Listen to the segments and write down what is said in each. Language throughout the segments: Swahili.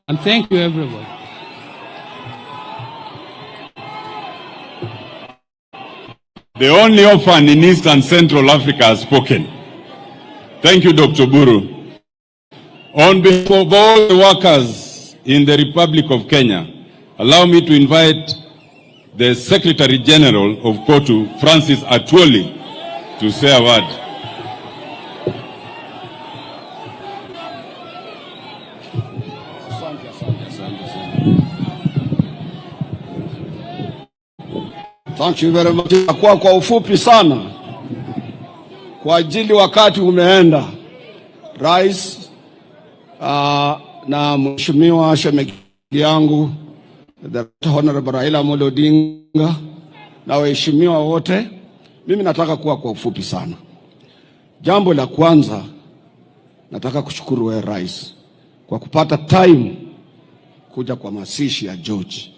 And thank you, everybody. The only orphan in East and Central Africa has spoken. Thank you, Dr. Buru. On behalf of all the workers in the Republic of Kenya, allow me to invite the Secretary General of KOTU, Francis Atwoli, to say a word. Thank you very much. Kwa ufupi sana, kwa ajili wakati umeenda, Rais na Mheshimiwa Shemegi yangu the Honorable Raila Odinga na waheshimiwa wote, mimi nataka kuwa kwa ufupi sana. Jambo la kwanza, nataka kushukuru wewe Rais kwa kupata time kuja kwa mazishi ya George.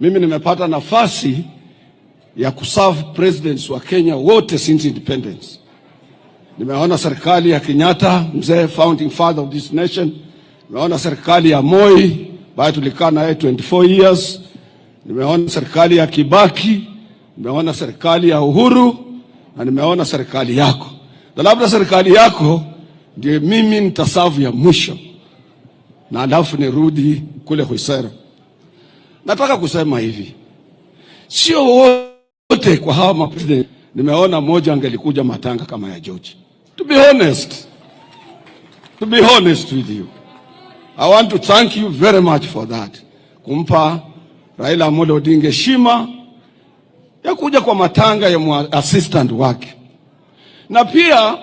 Mimi nimepata nafasi ya kuserve presidents wa Kenya wote since independence. Nimeona serikali ya Kenyatta, mzee founding father of this nation. Nimeona serikali ya Moi, baada tulikaa naye 24 years. Nimeona serikali ya Kibaki, nimeona serikali ya Uhuru, na nimeona serikali yako. Na labda serikali yako ndiye mimi nitaserve ya mwisho, na alafu nirudi kule Huisera. Nataka kusema hivi, sio wote kwa hawa mapresident nimeona moja angelikuja matanga kama ya George. To be honest with you, I want to thank you very much for that. Kumpa Raila Odinga heshima ya kuja kwa matanga ya assistant wake. Na pia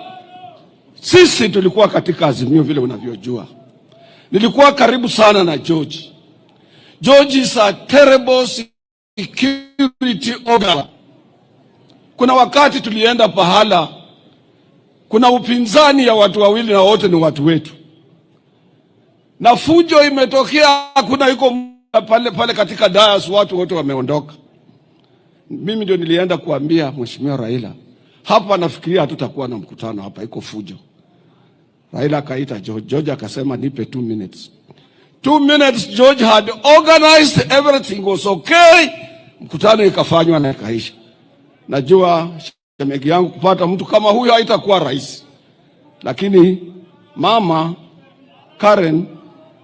sisi tulikuwa katika Azimio vile unavyojua. Nilikuwa karibu sana na George. George is a terrible security officer. Kuna wakati tulienda pahala, kuna upinzani ya watu wawili na wote ni watu wetu, na fujo imetokea, kuna iko pale katika dais, watu wote wameondoka. Mimi ndio nilienda kuambia Mheshimiwa Raila, hapa nafikiria hatutakuwa na mkutano hapa, iko fujo. Raila akaita George. George akasema nipe 2 minutes. 2 minutes, George had organized, everything was okay. Mkutano ikafanywa na ikaisha. Najua Shemegi yangu kupata mtu kama huyo haitakuwa rahisi, lakini mama Karen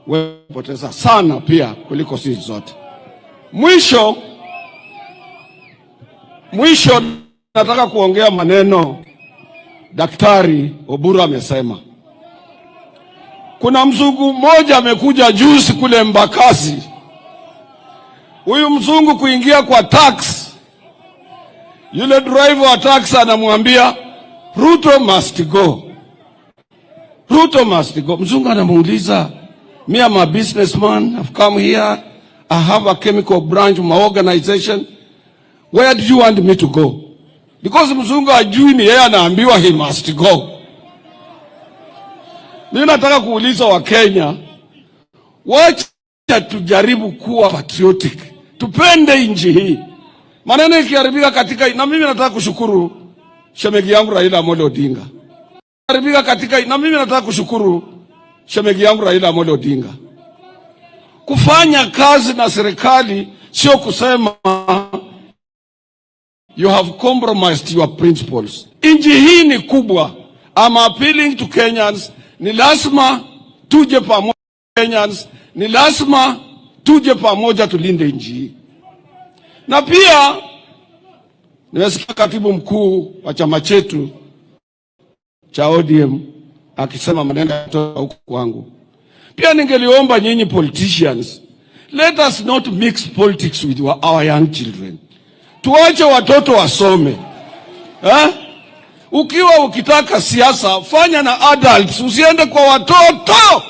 wepoteza sana pia kuliko sisi zote. Mwisho nataka kuongea maneno Daktari Oduor amesema. Kuna mzungu mmoja amekuja juzi kule Mbakasi. Huyu mzungu kuingia kwa tax, yule driver wa tax anamwambia Ruto must go. Ruto must go. Mzungu anamuuliza, me am a businessman, I've come here, I have a chemical branch of my organization, where do you want me to go? Because mzungu ajui ni yeye anaambiwa he must go. Mimi nataka kuuliza wa Kenya, wacha tujaribu kuwa patriotic, tupende nchi hii. Maneno ikiharibika katika, na mimi nataka kushukuru Shemegi yangu Raila Odinga. Ikiharibika katika, na mimi nataka kushukuru Shemegi yangu Raila Odinga. Kufanya kazi na serikali sio kusema you have compromised your principles. Nchi hii ni kubwa. I'm appealing to Kenyans, ni lazima tuje pamoja. Kenyans, ni lazima tuje pamoja tulinde nchi hii. Na pia nimesikia katibu mkuu wa chama chetu cha ODM akisema maneno kutoka huko kwangu. Pia ningeliomba nyinyi politicians, let us not mix politics with our young children. Tuache watoto wasome. Ukiwa ukitaka siasa, fanya na adults, usiende kwa watoto.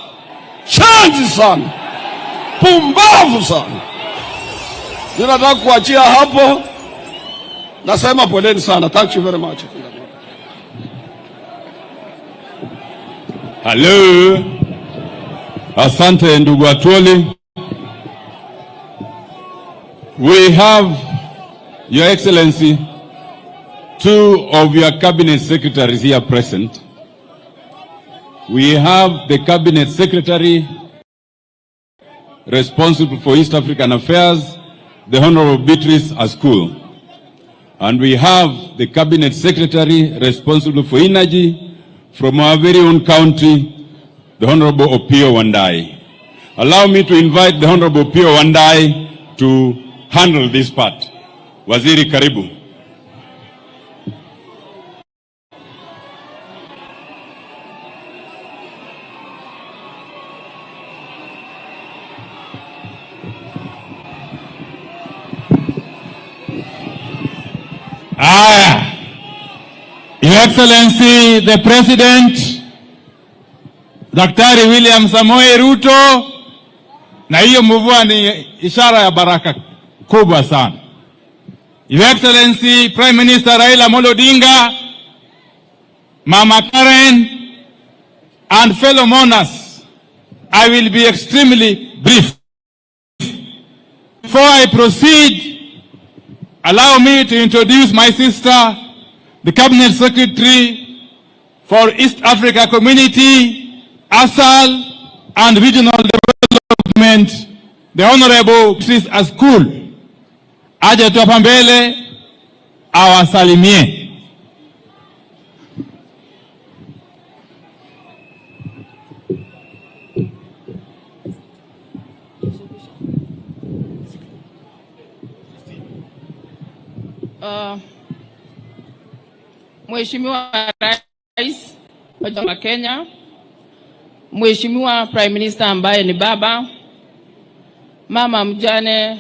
Chanzi sana, pumbavu sana. Ninataka kuachia hapo. Nasema poleni sana. Thank you very much. Hello. Asante ndugu Atwoli. We have, Your Excellency, 2 of your cabinet secretaries here present. We have the cabinet secretary responsible for East African affairs, the Honorable Beatrice Askul. And we have the Cabinet Secretary responsible for energy from our very own county, the Honorable Opiyo Wandayi. Allow me to invite the Honorable Opiyo Wandayi to handle this part. Waziri, karibu. Your Excellency, the President, Daktari William Samoei Ruto, na hiyo mvua ni ishara ya baraka kubwa sana. Your Excellency, Prime Minister Raila Odinga, Mama Karen, and fellow mourners, I will be extremely brief. Before I proceed, allow me to introduce my sister, the Cabinet Secretary for East Africa Community, ASAL, and Regional Development, the Honorable Beatrice Askul. Aje tu hapa mbele awasalimie. Mheshimiwa Rais wa Kenya, Mheshimiwa Prime Minister ambaye ni baba, mama mjane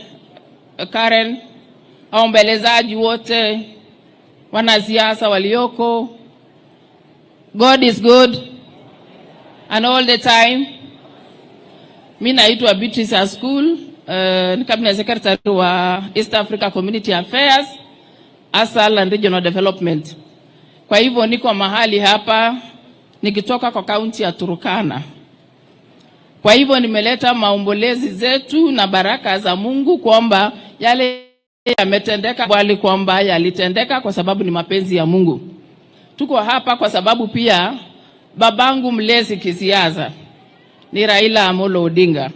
Karen, waombelezaji wote, wanasiasa walioko, God is good and all the time. Mimi naitwa Beatrice Askul, ni Cabinet Secretary wa East Africa Community Affairs, ASAL and Regional Development. Kwa hivyo niko mahali hapa nikitoka kwa kaunti ya Turkana. Kwa hivyo nimeleta maombolezi zetu na baraka za Mungu kwamba yale yametendeka bali kwamba yalitendeka kwa sababu ni mapenzi ya Mungu. Tuko hapa kwa sababu pia babangu mlezi kisiasa ni Raila Amolo Odinga.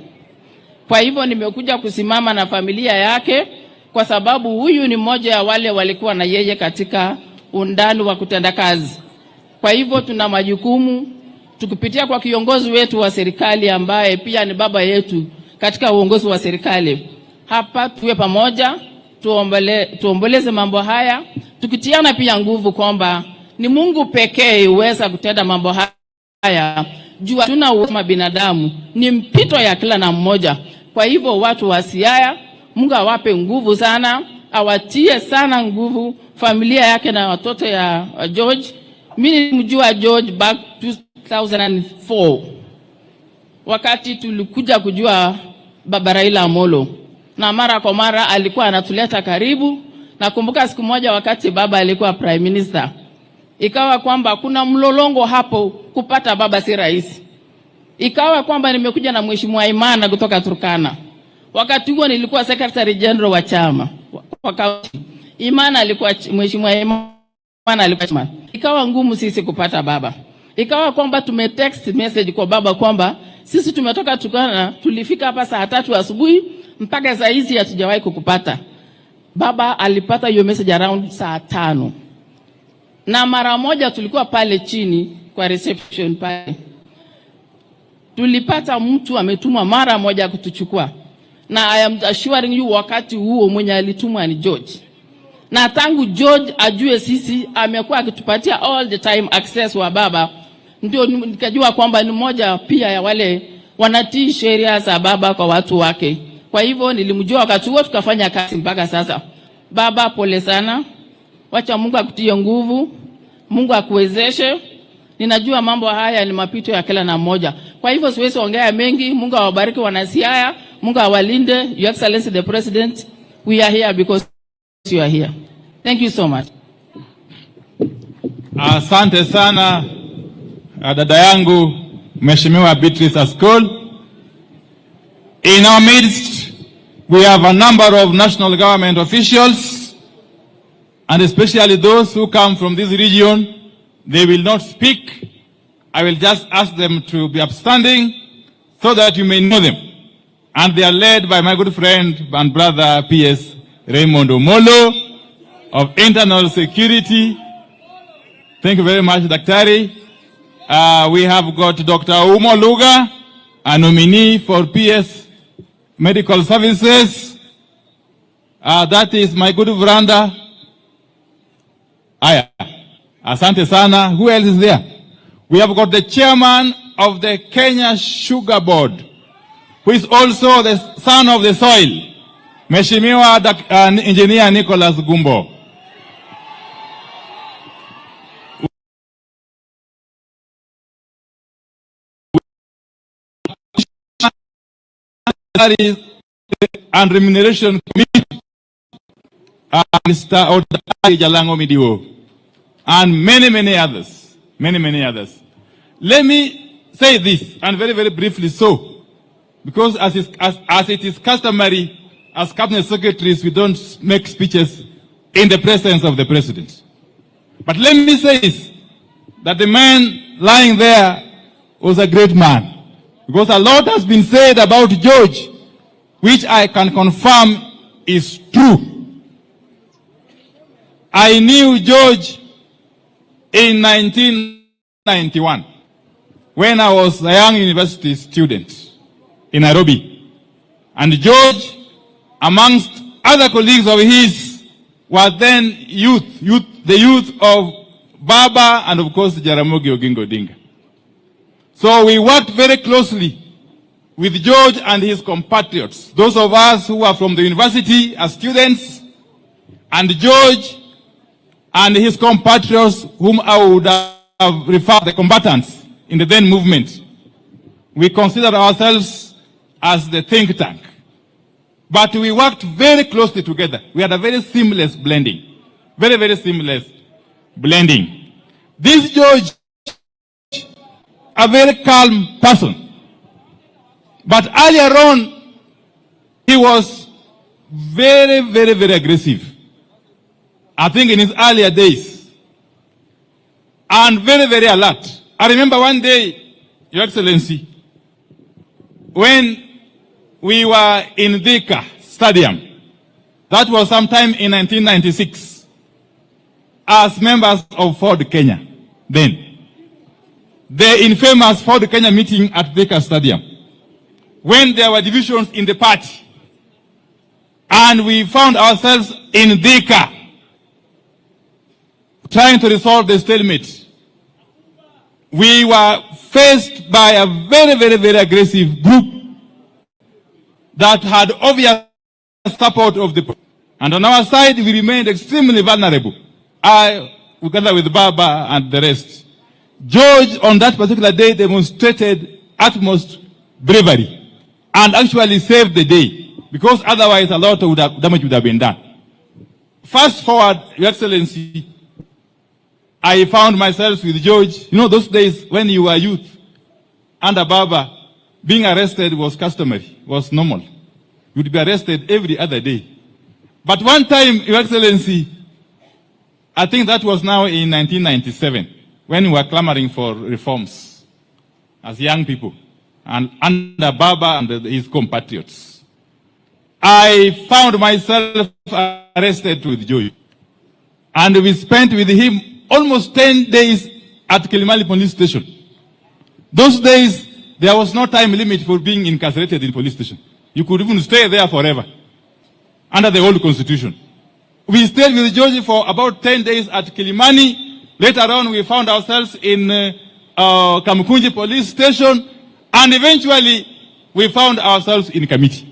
Kwa hivyo nimekuja kusimama na familia yake kwa sababu huyu ni mmoja ya wale walikuwa na yeye katika undani wa kutenda kazi. Kwa hivyo tuna majukumu tukipitia kwa kiongozi wetu wa serikali ambaye pia ni baba yetu katika uongozi wa serikali. Hapa tuwe pamoja, tuomboleze mambo haya, tukitiana pia nguvu kwamba ni Mungu pekee uweza kutenda mambo haya. Jua tuna uwezo binadamu, ni mpito ya kila na mmoja. Kwa hivyo watu wa Siaya, Mungu awape nguvu sana, awatie sana nguvu familia yake na watoto ya George. Mimi nilimjua George back 2004. Wakati tulikuja kujua baba Raila Amolo. Na mara kwa mara alikuwa anatuleta karibu. Nakumbuka siku moja wakati baba alikuwa Prime Minister. Ikawa kwamba kuna mlolongo hapo kupata baba si rahisi. Ikawa kwamba nimekuja na Mheshimiwa Imana kutoka Turkana. Wakati huo nilikuwa Secretary General wa chama. Imana alikuwa Mheshimiwa Imana alikuwa chama. Ikawa ngumu sisi kupata baba. Ikawa kwamba tumetext message kwa baba kwamba sisi tumetoka Turkana, tulifika hapa saa 3 asubuhi mpaka saa hizi hatujawahi kukupata. Baba alipata hiyo message around saa 5. Na mara moja tulikuwa pale chini kwa reception pale. Tulipata mtu ametumwa mara moja kutuchukua. Na I am assuring you wakati huo mwenye alitumwa ni George. Na tangu George ajue sisi amekuwa akitupatia all the time access wa baba. Ndio nikajua kwamba ni mmoja pia ya wale wanatii sheria za baba kwa watu wake. Kwa hivyo nilimjua wakati huo tukafanya kazi mpaka sasa. Baba pole sana. Wacha Mungu akutie nguvu. Mungu akuwezeshe. Ninajua mambo haya ni mapito ya kila na mmoja. Kwa hivyo siwezi ongea mengi. Mungu awabariki wana Siaya. Mungu awalinde. Your Excellency the President, we are here because you are here. Thank you so much. Asante sana dada yangu Mheshimiwa Beatrice Askul. In our midst, we have a number of national government officials, and especially those who come from this region. They will not speak. I will just ask them to be upstanding so that you may know them. and they are led by my good friend and brother PS Raymond Omolo of Internal Security. Thank you very much, Daktari. We have got Dr. Umo Luga, a nominee for PS Medical Services. That is my good Vranda. Aya, asante sana. Who else is there? We have got the chairman of the Kenya Sugar Board, who is also the son of the soil, Mheshimiwa Engineer Nicholas Gumbo. And Remuneration Committee, Mr. Odari Jalango Midiwo, and many others, many others. Let me say this, and very briefly so, because as it is customary, as cabinet secretaries, we don't make speeches in the presence of the president. But let me say this, that the man lying there was a great man, because a lot has been said about George, which I can confirm is true. I knew George in 1991 when I was a young university student in Nairobi. And George, amongst other colleagues of his, were then the youth of Baba and of course Jaramogi Oginga Odinga. So we worked very closely with George and his compatriots, those of us who are from the university as students, and George and his compatriots, whom I would have referred the combatants in the then movement. We consider ourselves as the think tank. But we worked very closely together. We had a very seamless blending. Very seamless blending. This George, a very calm person. But earlier on, he was very aggressive. I think in his earlier days. And very alert. I remember one day, Your Excellency, when we were in Thika Stadium, that was sometime in 1996, as members of Ford Kenya, then. The infamous Ford Kenya meeting at Thika Stadium, when there were divisions in the party, and we found ourselves in Thika, trying to resolve the stalemate. We were faced by a very aggressive group that had obvious support of the. And on our side, we remained extremely vulnerable. Together with Baba and the rest. George, on that particular day, demonstrated utmost bravery and actually saved the day, because otherwise a lot of damage would have been done. Fast forward, Your Excellency, I found myself with George. You know, those days when you were youth, under Baba, being arrested was customary, was normal. You'd be arrested every other day. But one time, Your Excellency, I think that was now in 1997, when we were clamoring for reforms as young people, and under Baba and his compatriots. I found myself arrested with George. And we spent with him almost 10 days at Kilimali police station. Those days, there was no time limit for being incarcerated in police station. You could even stay there forever, under the old constitution. We stayed with George for about 10 days at Kilimani. Later on, we found ourselves in Kamukunji police station, and eventually, we found ourselves in Kamiti,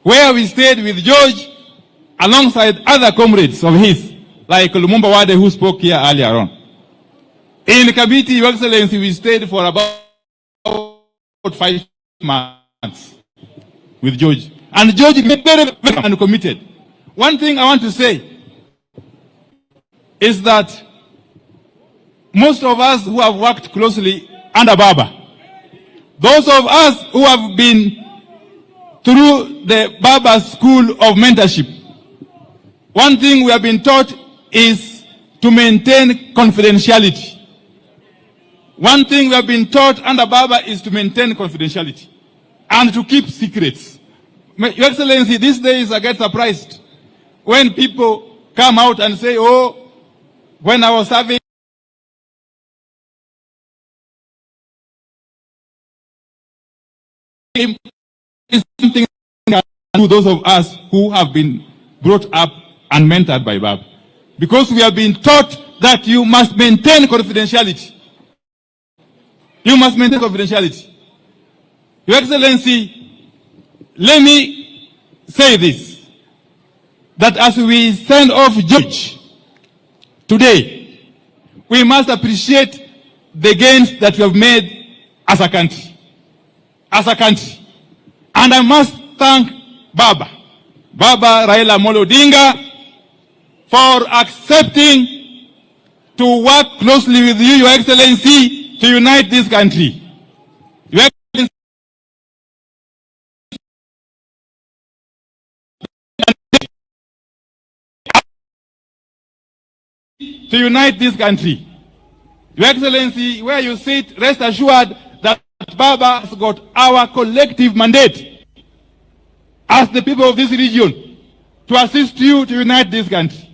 where we stayed with George alongside other comrades of his, like Lumumba Wade, who spoke here earlier on. In Kamiti, Your Excellency, we stayed for about 5 months with George. And George is very committed. One thing I want to say is that most of us who have worked closely under Baba, those of us who have been through the Baba School of Mentorship, one thing we have been taught is to maintain confidentiality. One thing we have been taught under Baba is to maintain confidentiality. and to keep secrets. Your Excellency, these days I get surprised when people come out and say, oh, when I was serving him, is something to those of us who have been brought up and mentored by Bab. Because we have been taught that you must maintain confidentiality. You must maintain confidentiality. Your Excellency, let me say this, that as we send off George today, we must appreciate the gains that we have made as a country. As a country. And I must thank Baba Raila Odinga for accepting to work closely with you, Your Excellency, to unite this country. Your Excellency, to unite this country. Your Excellency, where you sit, rest assured that Baba has got our collective mandate as the people of this region to assist you to unite this country.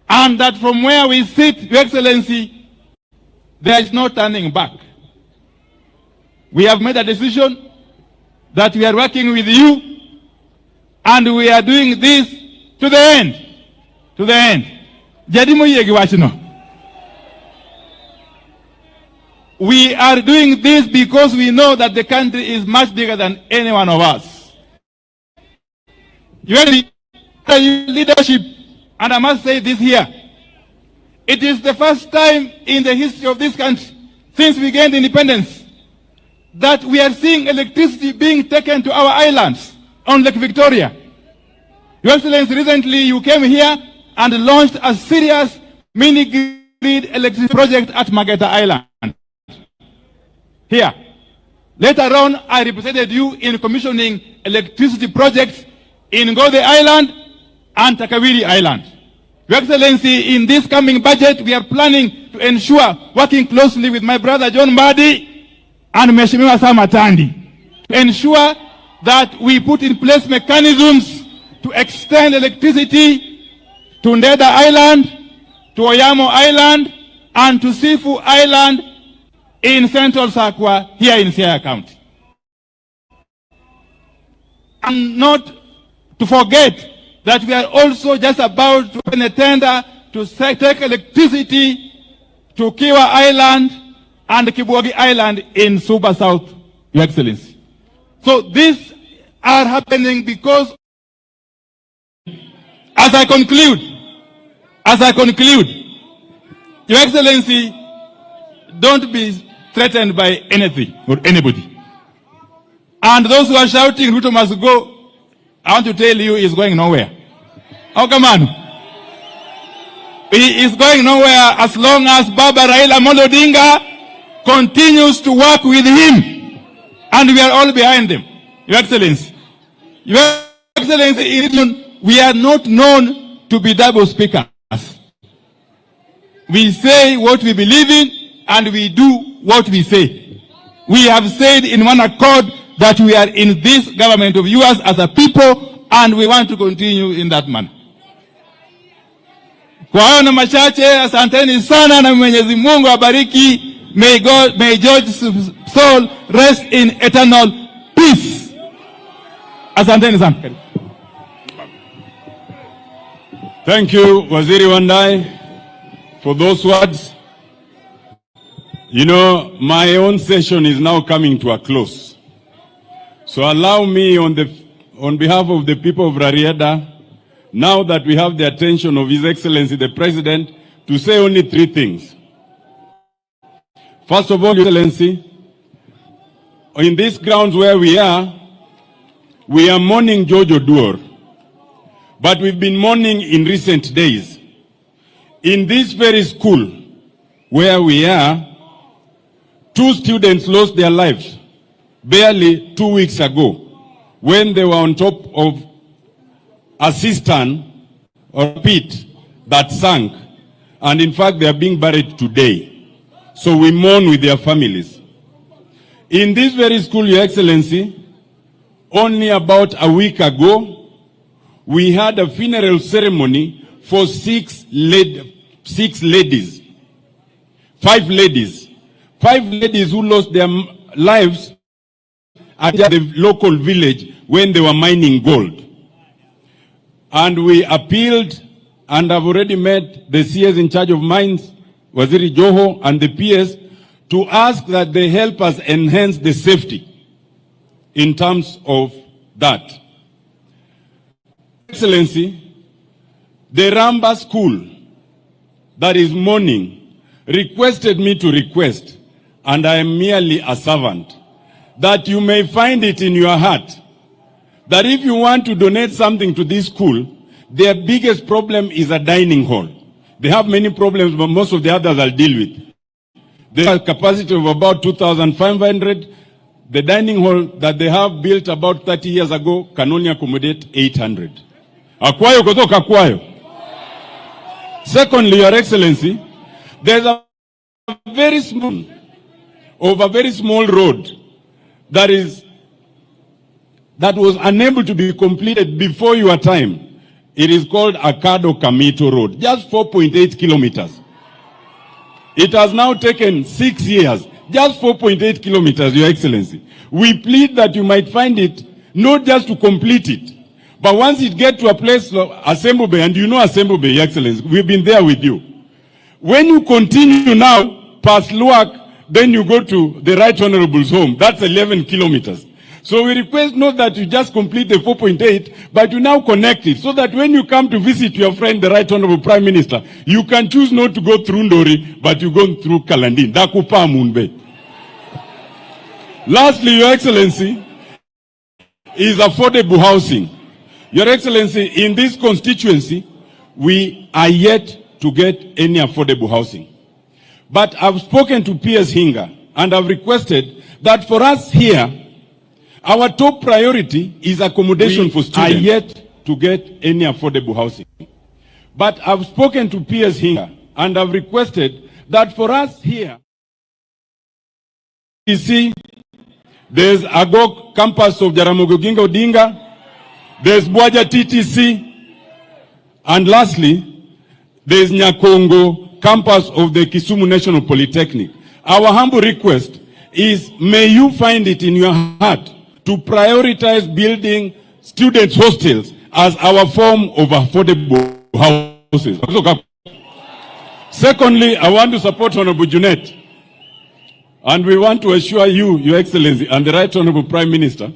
And that from where we sit, Your Excellency, there is no turning back. We have made a decision that we are working with you, and we are doing this to the end. To the end. We are doing this because we know that the country is much bigger than any one of us. Your leadership, and I must say this here, it is the first time in the history of this country, since we gained independence, that we are seeing electricity being taken to our islands on Lake Victoria. Your Excellency, recently you came here and launched a serious mini-grid electricity project at Mageta Island. Here. Later on, I represented you in commissioning electricity projects in Ngode Island and Takawiri Island. Your Excellency, in this coming budget, we are planning to ensure, working closely with my brother John Mbadi and Mheshimiwa Samatandi, to ensure that we put in place mechanisms to extend electricity to Ndeda Island, to Oyamo Island, and to Sifu Island in Central Sakwa, here in Siaya County. And not to forget that we are also just about to win a tender to take electricity to Kiwa Island and Kibuagi Island in Suba South, Your Excellency. So these are happening because, as I conclude, Your Excellency, don't be threatened by anything or anybody. And those who are shouting, Ruto must go, I want to tell you, he is going nowhere. Oh, come on. He is going nowhere as long as Baba Raila Odinga continues to work with him. And we are all behind him. Your Excellency. Your Excellency, we are not known to be double speakers. We say what we believe in and we do what we say. We have said in one accord that we are in this government of yours as a people, and we want to continue in that manner. Kwa hayo na machache, asanteni sana na Mwenyezi Mungu abariki. May George's soul rest in eternal peace. Asanteni sana. Thank you, Waziri Wandai, for those words. You know, my own session is now coming to a close. So allow me on behalf of the people of Rarieda, now that we have the attention of His Excellency the President, to say only three things. First of all, Your Excellency, in these grounds where we are mourning George Oduor, but we've been mourning in recent days. In this very school where we are, 2 students lost their lives barely 2 weeks ago when they were on top of a cistern or pit that sank, and in fact they are being buried today. So we mourn with their families. In this very school, Your Excellency, only about a week ago, we had a funeral ceremony for 5 ladies. 5 ladies. 5 ladies who lost their lives at the local village when they were mining gold. And we appealed, and I've already met the CS in charge of mines, Waziri Joho, and the PS, to ask that they help us enhance the safety in terms of that. Excellency, the Ramba school that is mourning requested me to request, and I am merely a servant, that you may find it in your heart that if you want to donate something to this school, their biggest problem is a dining hall. They have many problems, but most of the others I'll deal with. They have a capacity of about 2,500. The dining hall that they have built about 30 years ago can only accommodate 800. Akwayo kutoka Akwayo. Secondly, Your Excellency, there's a very small road that was unable to be completed before your time. It is called Akado Kamito Road, just 4.8 kilometers. It has now taken 6 years, just 4.8 kilometers, Your Excellency. We plead that you might find it, not just to complete it, but once it gets to a place like Assembly Bay, and you know Assembly Bay, Your Excellency, we've been there with you. When you continue now past Luak, then you go to the Right Honorable's home. That's 11 kilometers. So we request not that you just complete the 4.8, but you now connect it, so that when you come to visit your friend, the Right Honorable Prime Minister, you can choose not to go through Ndori, but you go through Kalandin. Dakupa Munbe. Lastly, Your Excellency, is affordable housing. Your Excellency, in this constituency, we are yet to get any affordable housing. But I've spoken to PS Hinga, and I've requested that for us here, our top priority is accommodation for students. We are yet to get any affordable housing. But I've spoken to PS Hinga, and I've requested that for us here, you see, there's Agok campus of Jaramogi Oginga Odinga, there's Bwaja TTC, and lastly, there's Nyakongo campus of the Kisumu National Polytechnic. Our humble request is, may you find it in your heart to prioritize building students' hostels as our form of affordable houses. Secondly, I want to support Honorable Junet, and we want to assure you, Your Excellency, and the Right Honorable Prime Minister,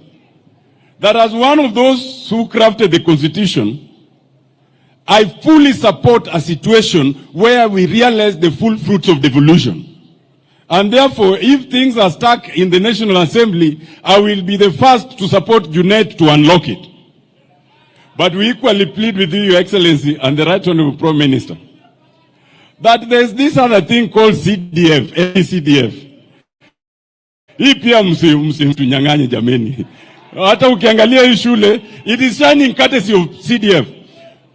that as one of those who crafted the Constitution, I fully support a situation where we realize the full fruits of devolution. And therefore, if things are stuck in the National Assembly, I will be the first to support Junet to unlock it. But we equally plead with you, Your Excellency, and the Right Honorable Prime Minister, that there's this other thing called CDF, CDF. Hii pia msinyang'anye jameni. Hata ukiangalia hii shule, it is shining courtesy of CDF.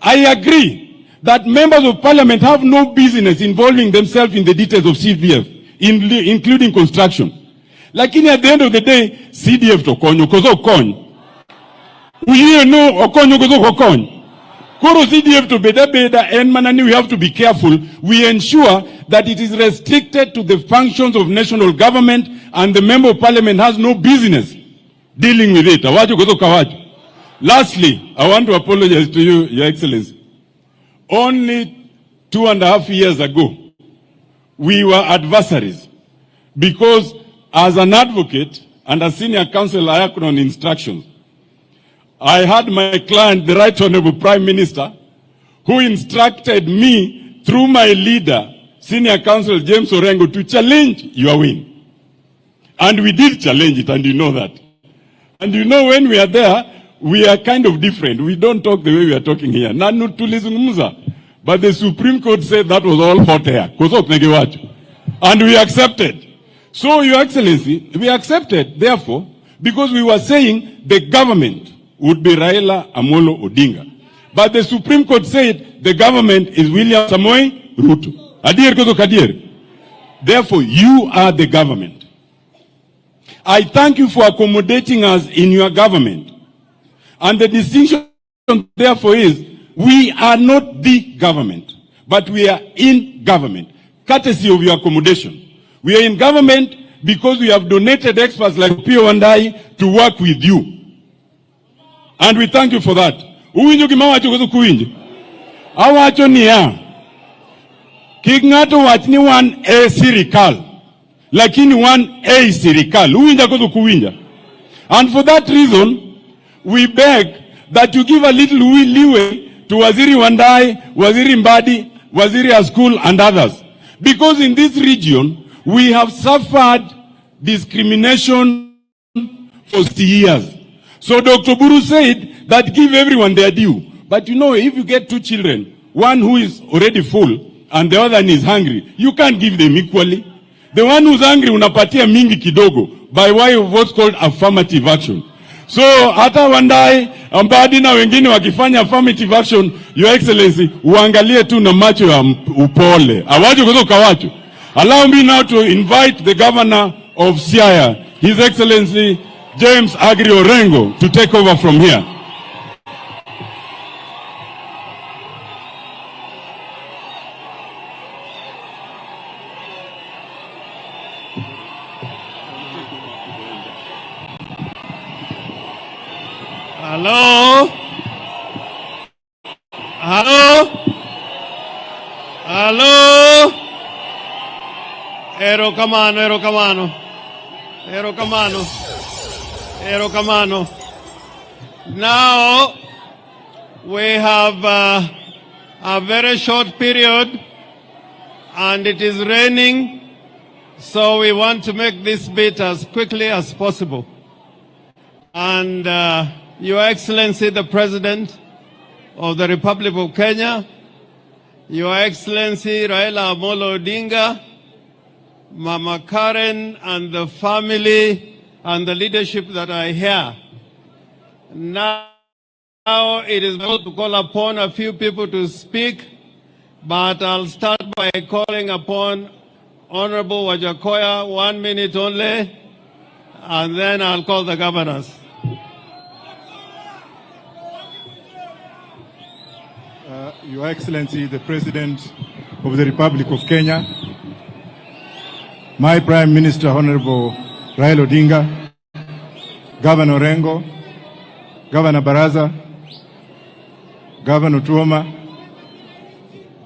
I agree that members of parliament have no business involving themselves in the details of CDF, including construction. Lakini at the end of the day, CDF to konyo, kozo konyo. We know okonyo kozo konyo. Koro CDF to beda, and manani, we have to be careful. We ensure that it is restricted to the functions of national government, and the member of parliament has no business dealing with it. Lastly, I want to apologize to you, Your Excellency. Only 2.5 years ago, we were adversaries because as an advocate and a senior counsel, I acted on instructions. I had my client, the Right Honorable Prime Minister, who instructed me through my leader, Senior Counsel James Orengo, to challenge your win. And we did challenge it, and you know that. And you know, when we are there, we are kind of different. We don't talk the way we are talking here. But the Supreme Court said that was all hot air. And we accepted. So, Your Excellency, we accepted, therefore, because we were saying the government would be Raila Amolo Odinga. But the Supreme Court said the government is William Samoei Ruto. Adir kozo kadir. Therefore, you are the government. I thank you for accommodating us in your government. And the distinction therefore is, we are not the government, but we are in government, courtesy of your accommodation. We are in government because we have donated experts like Pio and I to work with you. And we thank you for that. Uwinjo gima wacho koso kuwinjo? Awacho niya, kik ng'ato wach ni wan e sirikal, lakini wan e sirikal. Uwinja koso kuwinja? And for that reason, we beg that you give a little leeway to Waziri Wandai, Waziri Mbadi, Waziri Askul and others. Because in this region, we have suffered discrimination for 60 years. So Dr. Buru said that give everyone their due. But you know, if you get two children, one who is already full and the other one is hungry, you can't give them equally. The one who's hungry unapatia mingi kidogo by way of what's called affirmative action. So hata Wandai, Mbadi na wengine wakifanya affirmative action, Your Excellency, uangalie tu na macho ya upole. Awacho kuzo kawacho. Allow me now to invite the governor of Siaya, His Excellency James Agri Orengo, to take over from here. Hello? Hello? Hello? Ero kamano, ero kamano. Ero kamano. Ero kamano. Now, we have a very short period and it is raining, so we want to make this bit as quickly as possible. And Your Excellency, the President of the Republic of Kenya, Your Excellency Raila Amolo Odinga, Mama Karen and the family and the leadership that are here. Now it is going to call upon a few people to speak, but I'll start by calling upon Honorable Wajakoya, 1 minute only, and then I'll call the governors. Your Excellency, the President of the Republic of Kenya, my Prime Minister, Honorable Raila Odinga, Governor Orengo, Governor Baraza, Governor Tuoma,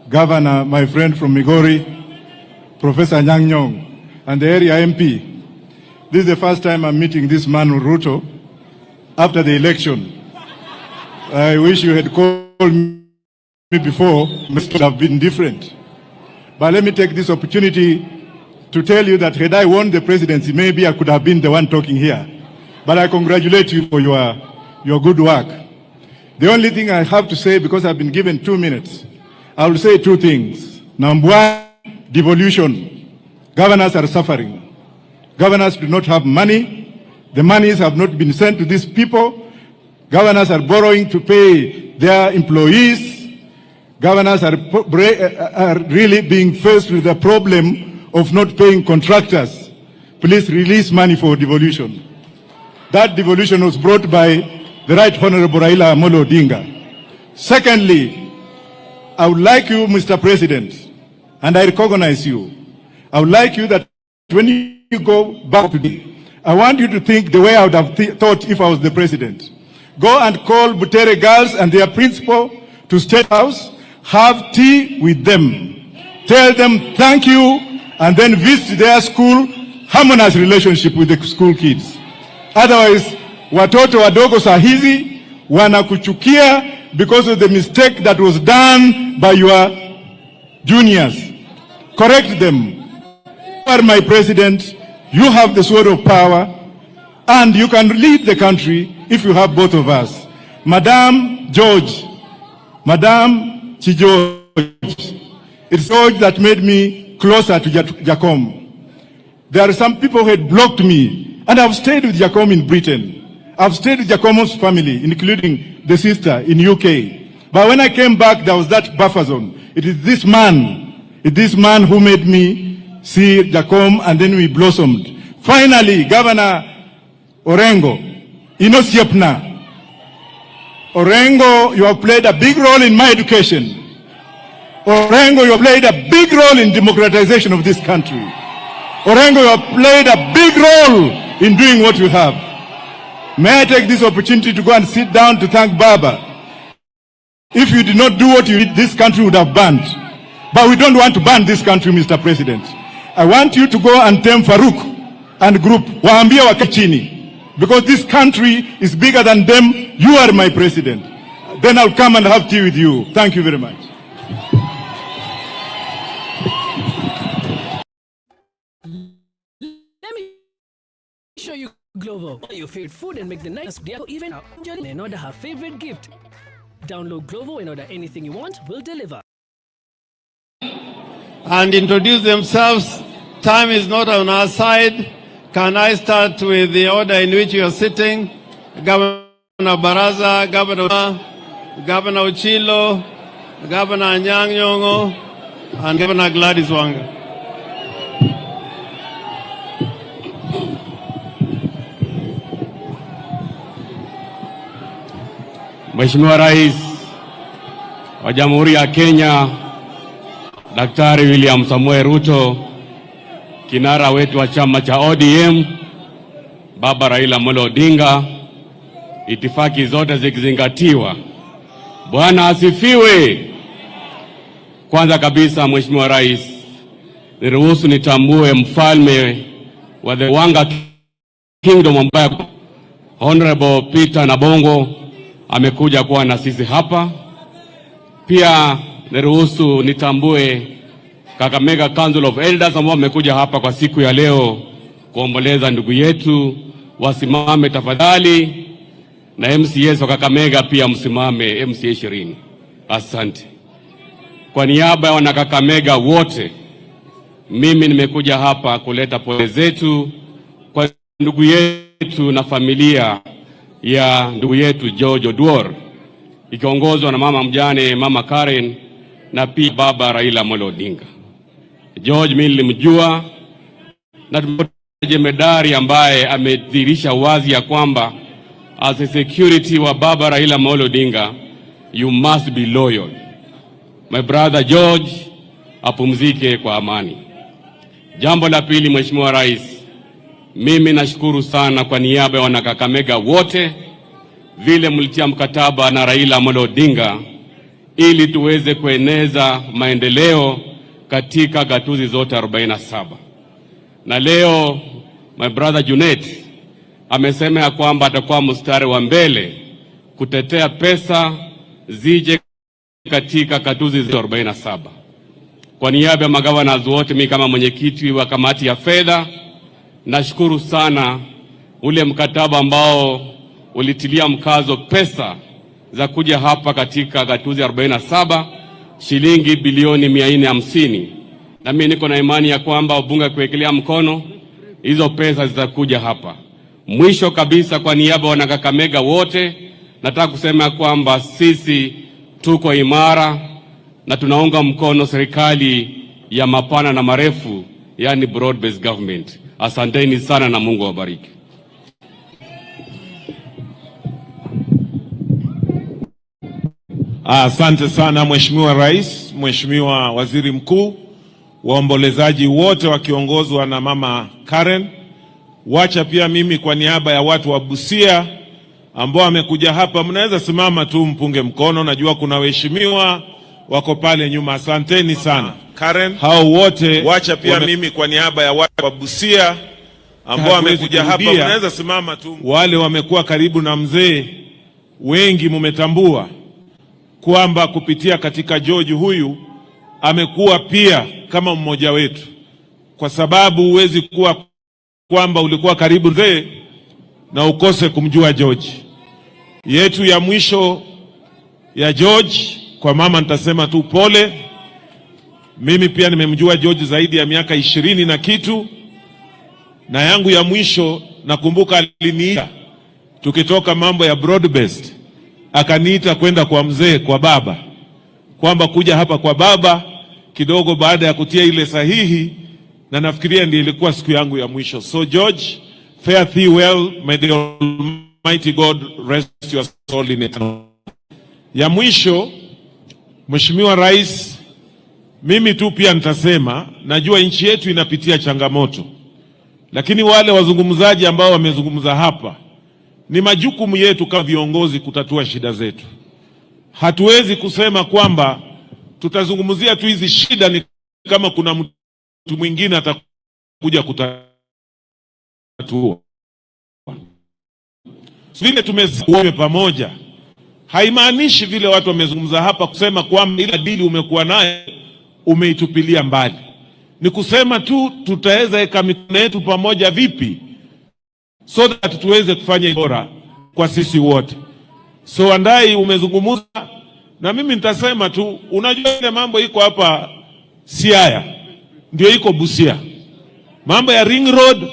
Governor, my friend from Migori, Professor Nyang' Nyong, and the area MP. This is the first time I'm meeting this man, Ruto, after the election. I wish you had called me before, it would have been different. But let me take this opportunity to tell you that had I won the presidency, maybe I could have been the one talking here. But I congratulate you for your good work. The only thing I have to say, because I've been given 2 minutes, I will say two things. Number one, devolution. Governors are suffering. Governors do not have money. The monies have not been sent to these people. Governors are borrowing to pay their employees. Governors are really being faced with the problem of not paying contractors. Please release money for devolution. That devolution was brought by the Right Honorable Raila Amolo Odinga. Secondly, I would like you, Mr. President, and I recognize you, I would like you that when you go back today, I want you to think the way I would have thought if I was the president. Go and call Butere girls and their principal to State House, have tea with them, tell them thank you, and then visit their school, harmonize relationship with the school kids. Otherwise, watoto wadogo saa hizi wanakuchukia because of the mistake that was done by your juniors. Correct them. You are my president, you have the sword of power, and you can lead the country if you have both of us. Madam George, Madam George, it's George that made me closer to Jacom. There are some people who had blocked me, and I've stayed with Jacom in Britain. I've stayed with Jacom's family, including the sister in UK. But when I came back, there was that buffer zone. It is this man who made me see Jacom, and then we blossomed. Finally, Governor Orengo, Inosiapna. Orengo, you have played a big role in my education. Orengo, you have played a big role in democratization of this country. Orengo, you have played a big role in doing what you have. May I take this opportunity to go and sit down to thank Baba. If you did not do what you did, this country would have burned. But we don't want to burn this country, Mr. President. I want you to go and tame Farouk and group, waambia wakachini, because this country is bigger than them. You are my president. Then I'll come and have tea with you. Thank you very much. Let me show you Glovo. Your favorite food and make the nice day even up and order her favorite gift. Download Glovo and order anything you want, we'll deliver. And introduce themselves. Time is not on our side. Can I start with the order in which you are sitting? Governor Baraza, Governor Uchilo, Governor Anyang' Nyong'o, and Governor Gladys Wanga. Mheshimiwa Rais wa Jamhuri ya Kenya, Daktari William Samoei Ruto, kinara wetu wa chama cha ODM, Baba Raila Amolo Odinga, itifaki zote zikizingatiwa. Bwana asifiwe. Kwanza kabisa, Mheshimiwa Rais, niruhusu nitambue mfalme wa the Wanga Kingdom ambaye Honorable Peter Nabongo amekuja kuwa na sisi hapa. Pia niruhusu nitambue Kakamega Council of Elders ambao wamekuja hapa kwa siku ya leo kuomboleza ndugu yetu. Wasimame tafadhali, na MCS wa Kakamega pia msimame, MCA 20. Asante. Kwa niaba ya wana Kakamega wote, mimi nimekuja hapa kuleta pole zetu kwa ndugu yetu na familia ya ndugu yetu George Oduor, ikiongozwa na mama mjane Mama Karen na pia Baba Raila Amolo Odinga. George mimi nilimjua na jemedari ambaye amedhihirisha wazi ya kwamba as a security wa Baba Raila Amolo Odinga, you must be loyal. My brother George apumzike kwa amani. Jambo la pili, Mheshimiwa Rais, mimi nashukuru sana kwa niaba ya wana Kakamega wote vile mlitia mkataba na Raila Amolo Odinga ili tuweze kueneza maendeleo katika gatuzi zote 47. Na leo my brother Junet amesema ya kwamba atakuwa mstari wa mbele kutetea pesa zije katika gatuzi zote 47. Kwa niaba ya magavana wote, mimi kama mwenyekiti wa kamati ya fedha nashukuru sana ule mkataba ambao ulitilia mkazo pesa za kuja hapa katika gatuzi 47, shilingi bilioni 450. Na mimi niko na imani ya kwamba wabunge kuwekelea mkono hizo pesa zitakuja hapa. Mwisho kabisa, kwa niaba ya Kakamega wote, nataka kusema kwamba sisi tuko imara na tunaunga mkono serikali ya mapana na marefu, yani broad based government. Asanteni sana na Mungu awabariki. Asante sana Mheshimiwa Rais, Mheshimiwa Waziri Mkuu, waombolezaji wote wakiongozwa na Mama Karen. Wacha pia mimi kwa niaba ya watu wa Busia ambao wamekuja hapa, mnaweza simama tu mpunge mkono, najua kuna waheshimiwa wako pale nyuma. Asanteni sana Karen. Hao wote wacha pia mimi kwa niaba ya watu wa Busia ambao wamekuja hapa, mnaweza simama tu. Wale wamekuwa karibu na mzee, wengi mumetambua kwamba kupitia katika George huyu amekuwa pia kama mmoja wetu, kwa sababu huwezi kuwa kwamba ulikuwa karibu mzee na ukose kumjua George. Yetu ya mwisho ya George, kwa mama nitasema tu pole. Mimi pia nimemjua George zaidi ya miaka 20 na kitu, na yangu ya mwisho nakumbuka aliniita tukitoka mambo ya broad based, akaniita kwenda kwa mzee, kwa baba, kwamba kuja hapa kwa baba kidogo baada ya kutia ile sahihi na nafikiria ndiyo ilikuwa siku yangu ya mwisho. So George, fare thee well, may the Almighty God rest your soul in eternity. Ya mwisho, Mheshimiwa Rais, mimi tu pia nitasema, najua nchi yetu inapitia changamoto, lakini wale wazungumzaji ambao wamezungumza hapa, ni majukumu yetu kama viongozi kutatua shida zetu. Hatuwezi kusema kwamba tutazungumzia tu hizi shida ni kama kuna mtu mwingine atakuja kutatua. Vile tumesema pamoja, haimaanishi vile watu wamezungumza hapa kusema kwamba ile dili umekuwa naye umeitupilia mbali. Ni kusema tu tutaweza weka mikono yetu pamoja vipi so that tuweze kufanya bora kwa sisi wote. So Wandai, umezungumza na mimi nitasema tu, unajua ile mambo iko hapa Siaya ndio iko Busia. Mambo ya Ring Road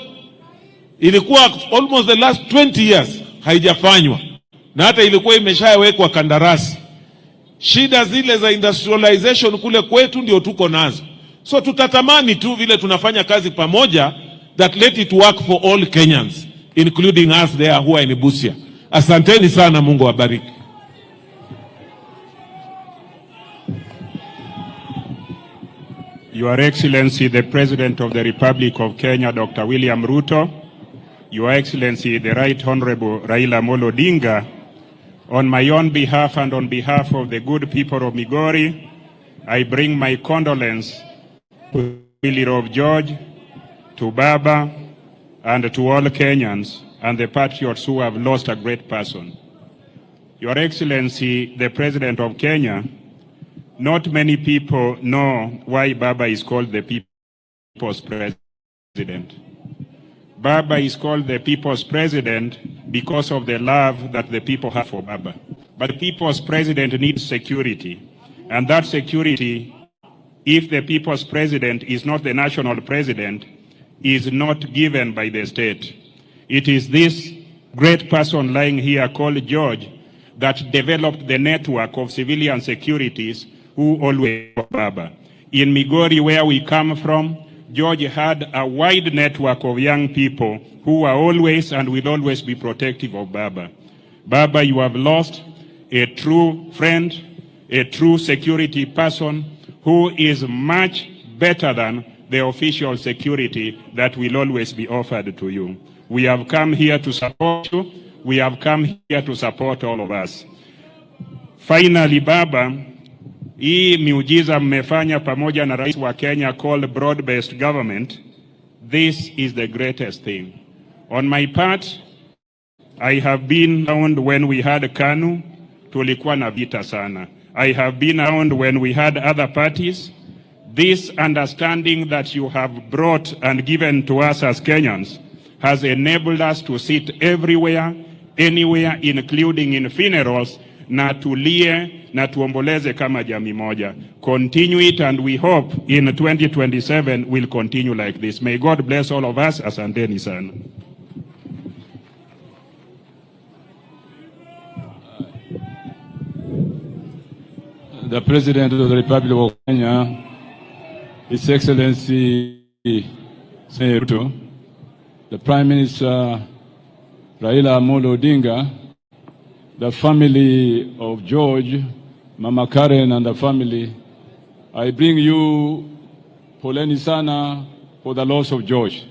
ilikuwa almost the last 20 years haijafanywa, na hata ilikuwa imeshawekwa kandarasi. Shida zile za industrialization kule kwetu ndio tuko nazo. So tutatamani tu vile tunafanya kazi pamoja, that let it work for all Kenyans, including us there who are in Busia. Asanteni sana, Mungu awabariki. Your Excellency, the President of the Republic of Kenya, Dr. William Ruto, Your Excellency, the Right Honorable Raila Odinga, on my own behalf and on behalf of the good people of Migori, I bring my condolence to the family of George, to Baba, and to all Kenyans and the patriots who have lost a great person. Your Excellency, the President of Kenya, not many people know why Baba is called the People's President. Baba is called the People's President because of the love that the people have for Baba. But the People's President needs security. And that security, if the People's President is not the national president, is not given by the state. It is this great person lying here called George that developed the network of civilian securities who always Baba. In Migori, where we come from, George had a wide network of young people who are always and will always be protective of Baba. Baba, you have lost a true friend, a true security person who is much better than the official security that will always be offered to you. We have come here to support you. We have come here to support all of us. Finally, Baba, hii miujiza mmefanya pamoja na rais wa Kenya called broad-based government. This is the greatest thing. On my part, I have been around when we had KANU, tulikuwa na vita sana. I have been around when we had other parties. This understanding that you have brought and given to us as Kenyans has enabled us to sit everywhere, anywhere, including in funerals, na tulie na tuomboleze kama jamii moja. Continue it, and we hope in 2027 we'll continue like this. May God bless all of us. Asanteni sana. The President of the Republic of Kenya, His Excellency Ruto, the Prime Minister Raila Odinga, the family of George, Mama Karen and the family, I bring you poleni sana for the loss of George.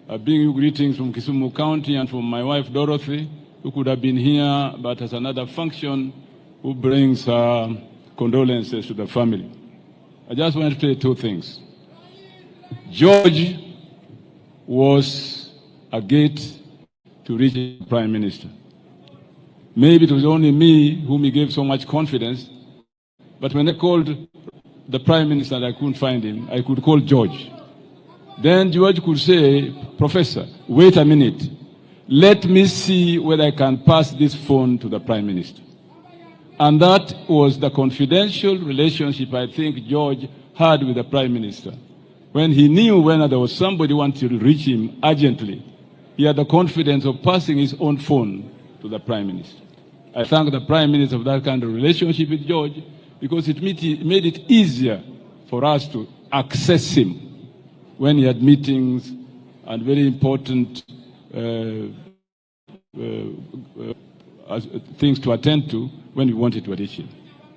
I bring you greetings from Kisumu County and from my wife Dorothy, who could have been here but has another function, who brings condolences to the family. I just want to say two things. George was a gate to reach the Prime Minister. Maybe it was only me whom he gave so much confidence, but when I called the Prime Minister and I couldn't find him, I could call George. Then George could say, Professor, wait a minute. Let me see whether I can pass this phone to the Prime Minister. And that was the confidential relationship I think George had with the Prime Minister. When he knew when there was somebody who wanted to reach him urgently, he had the confidence of passing his own phone to the Prime Minister. I thank the Prime Minister for that kind of relationship with George, because it made it easier for us to access him. when he had meetings and very important things to attend to when we wanted to reach him.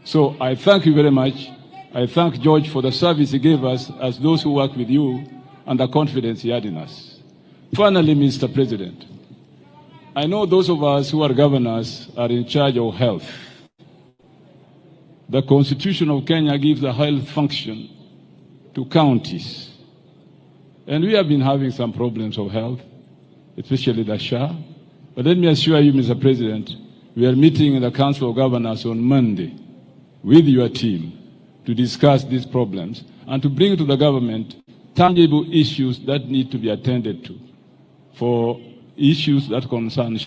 So I thank you very much. I thank George for the service he gave us as those who work with you and the confidence he had in us. Finally, Mr. President, I know those of us who are governors are in charge of health. The Constitution of Kenya gives a health function to counties. And we have been having some problems of health, especially the SHA. But let me assure you, Mr. President, we are meeting in the Council of Governors on Monday with your team to discuss these problems and to bring to the government tangible issues that need to be attended to for issues that concern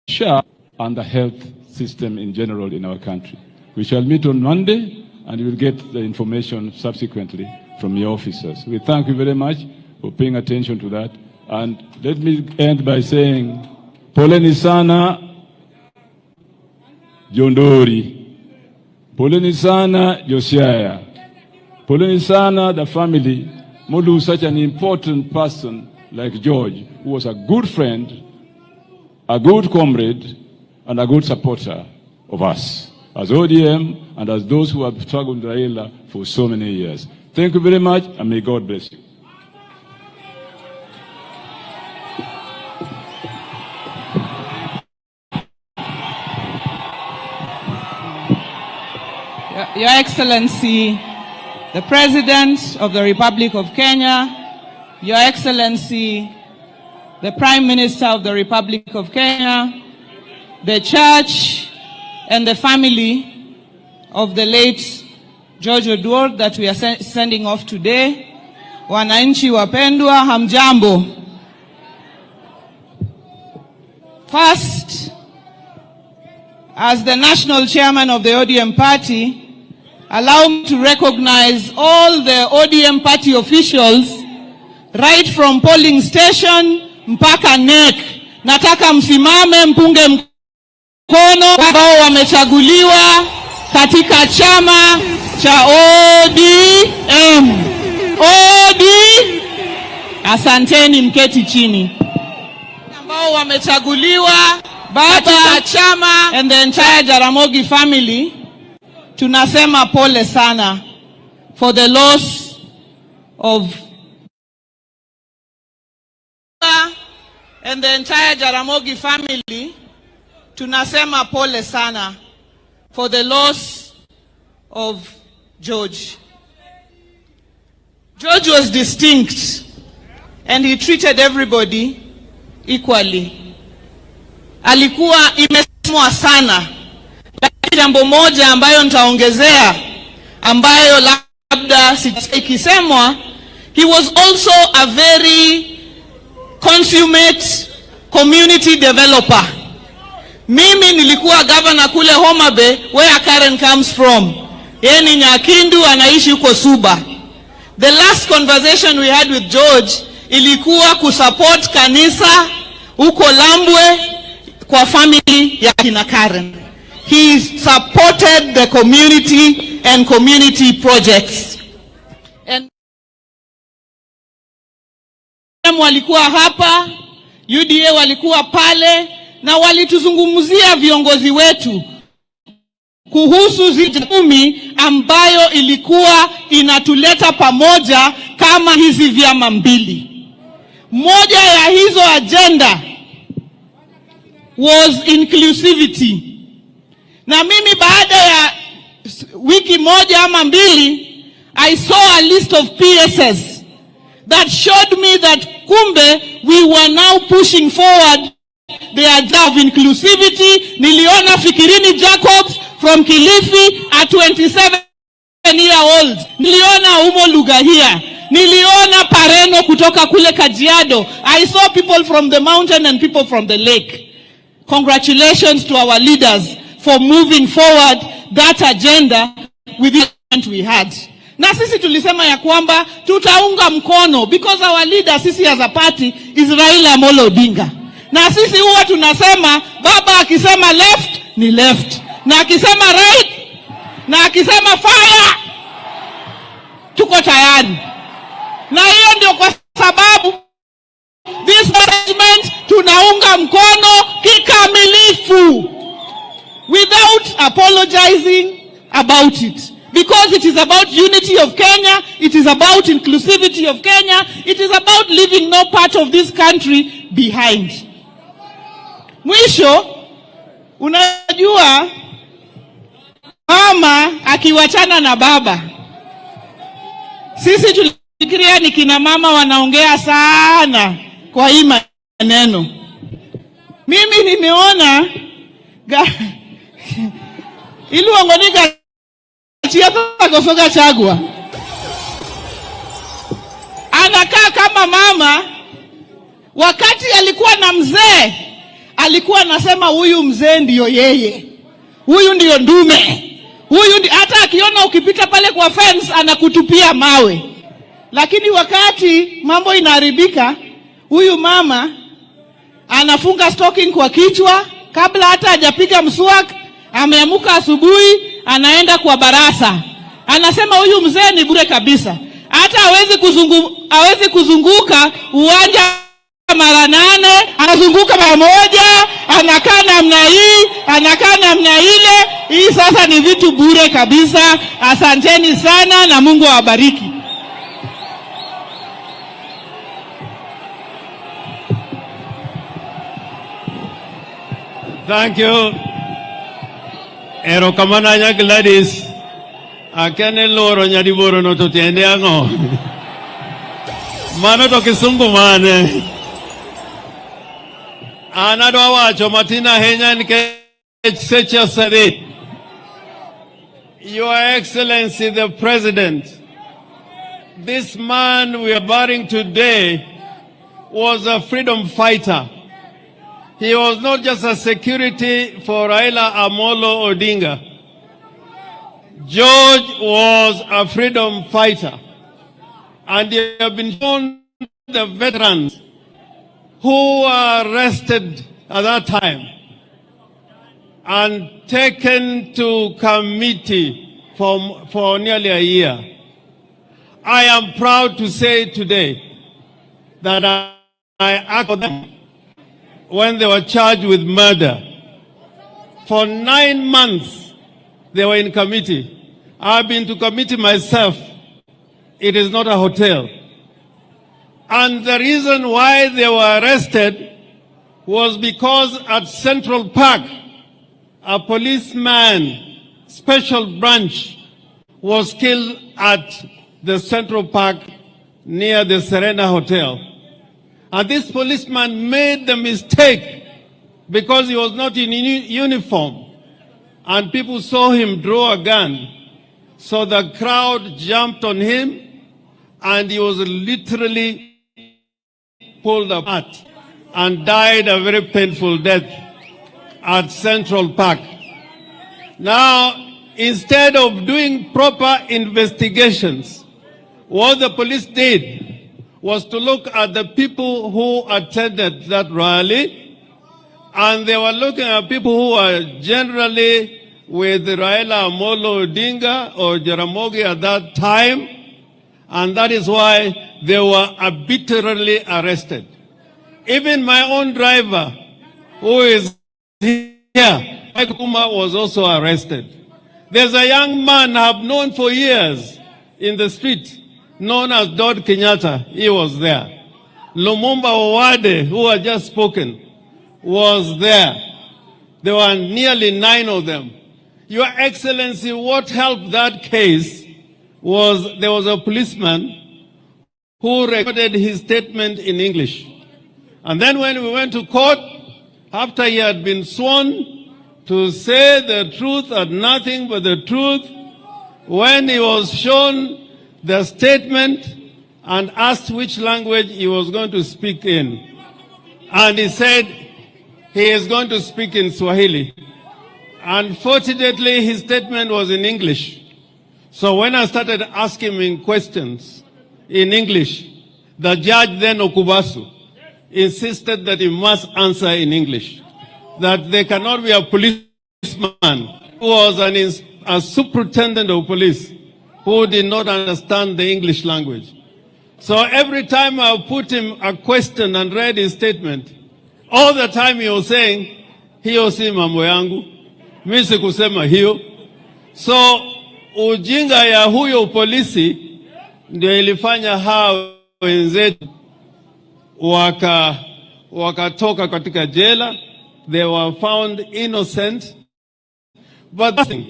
SHA and the health system in general in our country. We shall meet on Monday and you will get the information subsequently from your officers. We thank you very much for paying attention to that. And let me end by saying, poleni sana Jondori, poleni sana Siaya, poleni sana the family, Molu, such an important person like George, who was a good friend, a good comrade, and a good supporter of us, as ODM and as those who have struggled with Raila for so many years. Thank you very much, and may God bless you. Your Excellency, the President of the Republic of Kenya, Your Excellency, the Prime Minister of the Republic of Kenya, the Church, and the family of the late George Oduor that we are sending off today. Wananchi wapendwa, hamjambo. First, as the National Chairman of the ODM Party, allow me to recognize all the ODM party officials right from polling station mpaka NEC. Nataka msimame mpunge mkono ambao wamechaguliwa katika chama cha ODM. Asanteni, mketi chini. Ambao wamechaguliwa katika chama and the entire Jaramogi family, tunasema pole sana for the loss of and the entire Jaramogi family, tunasema pole sana for the loss of George. George was distinct and he treated everybody equally. Alikuwa imesemwa sana, lakini jambo moja ambayo nitaongezea ambayo labda ikisemwa, he was also a very consummate community developer. Mimi nilikuwa governor kule Homa Bay, where Karen comes from. Yeye ni Nyakindu, anaishi huko Suba. The last conversation we had with George ilikuwa kusupport kanisa huko Lambwe kwa family ya kina Karen. He supported the community and community projects. And walikuwa hapa, UDA walikuwa pale, na walituzungumzia viongozi wetu kuhusu zile 10 ambayo ilikuwa inatuleta pamoja kama hizi vyama mbili. Moja ya hizo agenda was inclusivity. Na mimi baada ya wiki moja ama mbili, I saw a list of PSS that showed me that kumbe we were now pushing forward the agenda of inclusivity. Niliona Fikirini Jacobs from Kilifi, a 27-year-old. Niliona Umo Lugahia. Niliona Pareno kutoka kule Kajiado. I saw people from the mountain and people from the lake. Congratulations to our leaders for moving forward that agenda with the event we had. Na sisi tulisema ya kwamba tutaunga mkono because our leader sisi as a party is Raila Amolo Odinga. Na sisi huwa tunasema baba akisema left ni left, na akisema right, na akisema fire, tuko tayari. Na hiyo ndio kwa sababu this management tunaunga mkono kikamilifu without apologizing about it. Because it is about unity of Kenya, it is about inclusivity of Kenya, it is about leaving no part of this country behind. Mwisho, unajua mama akiwachana na baba, sisi tulifikiria ni kina mama wanaongea sana kwa hii maneno. Mimi nimeona ili wangonika chiapa kosoga chagua anakaa kama mama. Wakati alikuwa na mzee, alikuwa anasema huyu mzee ndiyo yeye, huyu ndiyo ndume, hata akiona ukipita pale kwa fence anakutupia mawe. Lakini wakati mambo inaharibika, huyu mama anafunga stocking kwa kichwa, kabla hata hajapiga mswaki, ameamuka asubuhi, anaenda kwa barasa. Anasema huyu mzee ni bure kabisa. Hata hawezi kuzunguka uwanja mara 8, anazunguka mara 1, anakaa namna hii, anakaa namna ile. Hii sasa ni vitu bure kabisa. Asanteni sana na Mungu awabariki. Thank you. Erokamana nya Gladys. Akene loro nyadiboro no to tiende ango. Mano to kisungu mane. Anado awacho matina henya nke secha sare. Your Excellency the President, this man we are burying today was a freedom fighter. He was not just a security for Raila Amolo Odinga. George was a freedom fighter. And they have been shown the veterans who were arrested at that time and taken to committee for nearly a year. I am proud to say today that I asked for them when they were charged with murder. For 9 months, they were in committee. I've been to committee myself. It is not a hotel. And the reason why they were arrested was because at Central Park, a policeman, special branch, was killed at the Central Park near the Serena Hotel. And this policeman made the mistake because he was not in uniform. And people saw him draw a gun. So the crowd jumped on him and he was literally pulled apart and died a very painful death at Central Park. Now, instead of doing proper investigations, what the police did was to look at the people who attended that rally, and they were looking at people who were generally with Raila Amolo Odinga or Jaramogi at that time, and that is why they were arbitrarily arrested. Even my own driver, who is here, Mike Kuma, was also arrested. There's a young man I've known for years in the street, known as Dod Kenyatta. He was there. Lumumba Owade, who had just spoken, was there. There were nearly 9 of them. Your Excellency, what helped that case was there was a policeman who recorded his statement in English. And then when we went to court, after he had been sworn to say the truth and nothing but the truth, when he was shown the statement and asked which language he was going to speak in, and he said he is going to speak in Swahili. Unfortunately, his statement was in English. So when I started asking him questions in English, the judge then, Okubasu, insisted that he must answer in English. That there cannot be a policeman who was a superintendent of police who did not understand the English language. So every time I put him a question and read his statement, all the time he was saying, hiyo si mambo yangu, mimi sikusema hiyo. So ujinga ya huyo polisi ndio ilifanya hao wenzetu wakatoka katika jela. They were found innocent, but the thing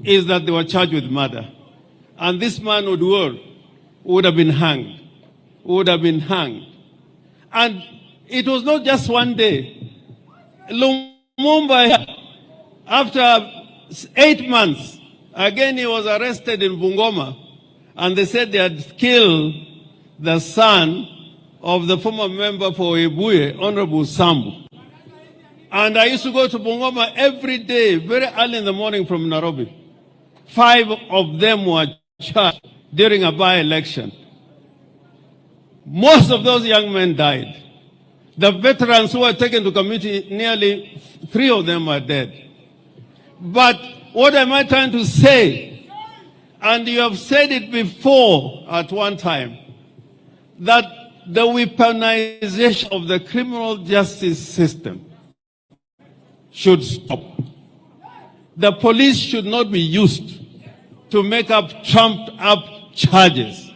is that they were charged with murder. And this man Oduor would have been hanged. And it was not just one day. Lumumba, after 8 months, again he was arrested in Bungoma, and they said they had killed the son of the former member for Ebuye, Honorable Sambu. And I used to go to Bungoma every day, very early in the morning from Nairobi. 5 of them were charged during a by-election. Most of those young men died. The veterans who were taken to community, nearly 3 of them are dead. But what am I trying to say? And you have said it before at one time, that the weaponization of the criminal justice system should stop. The police should not be used to make up trumped up charges.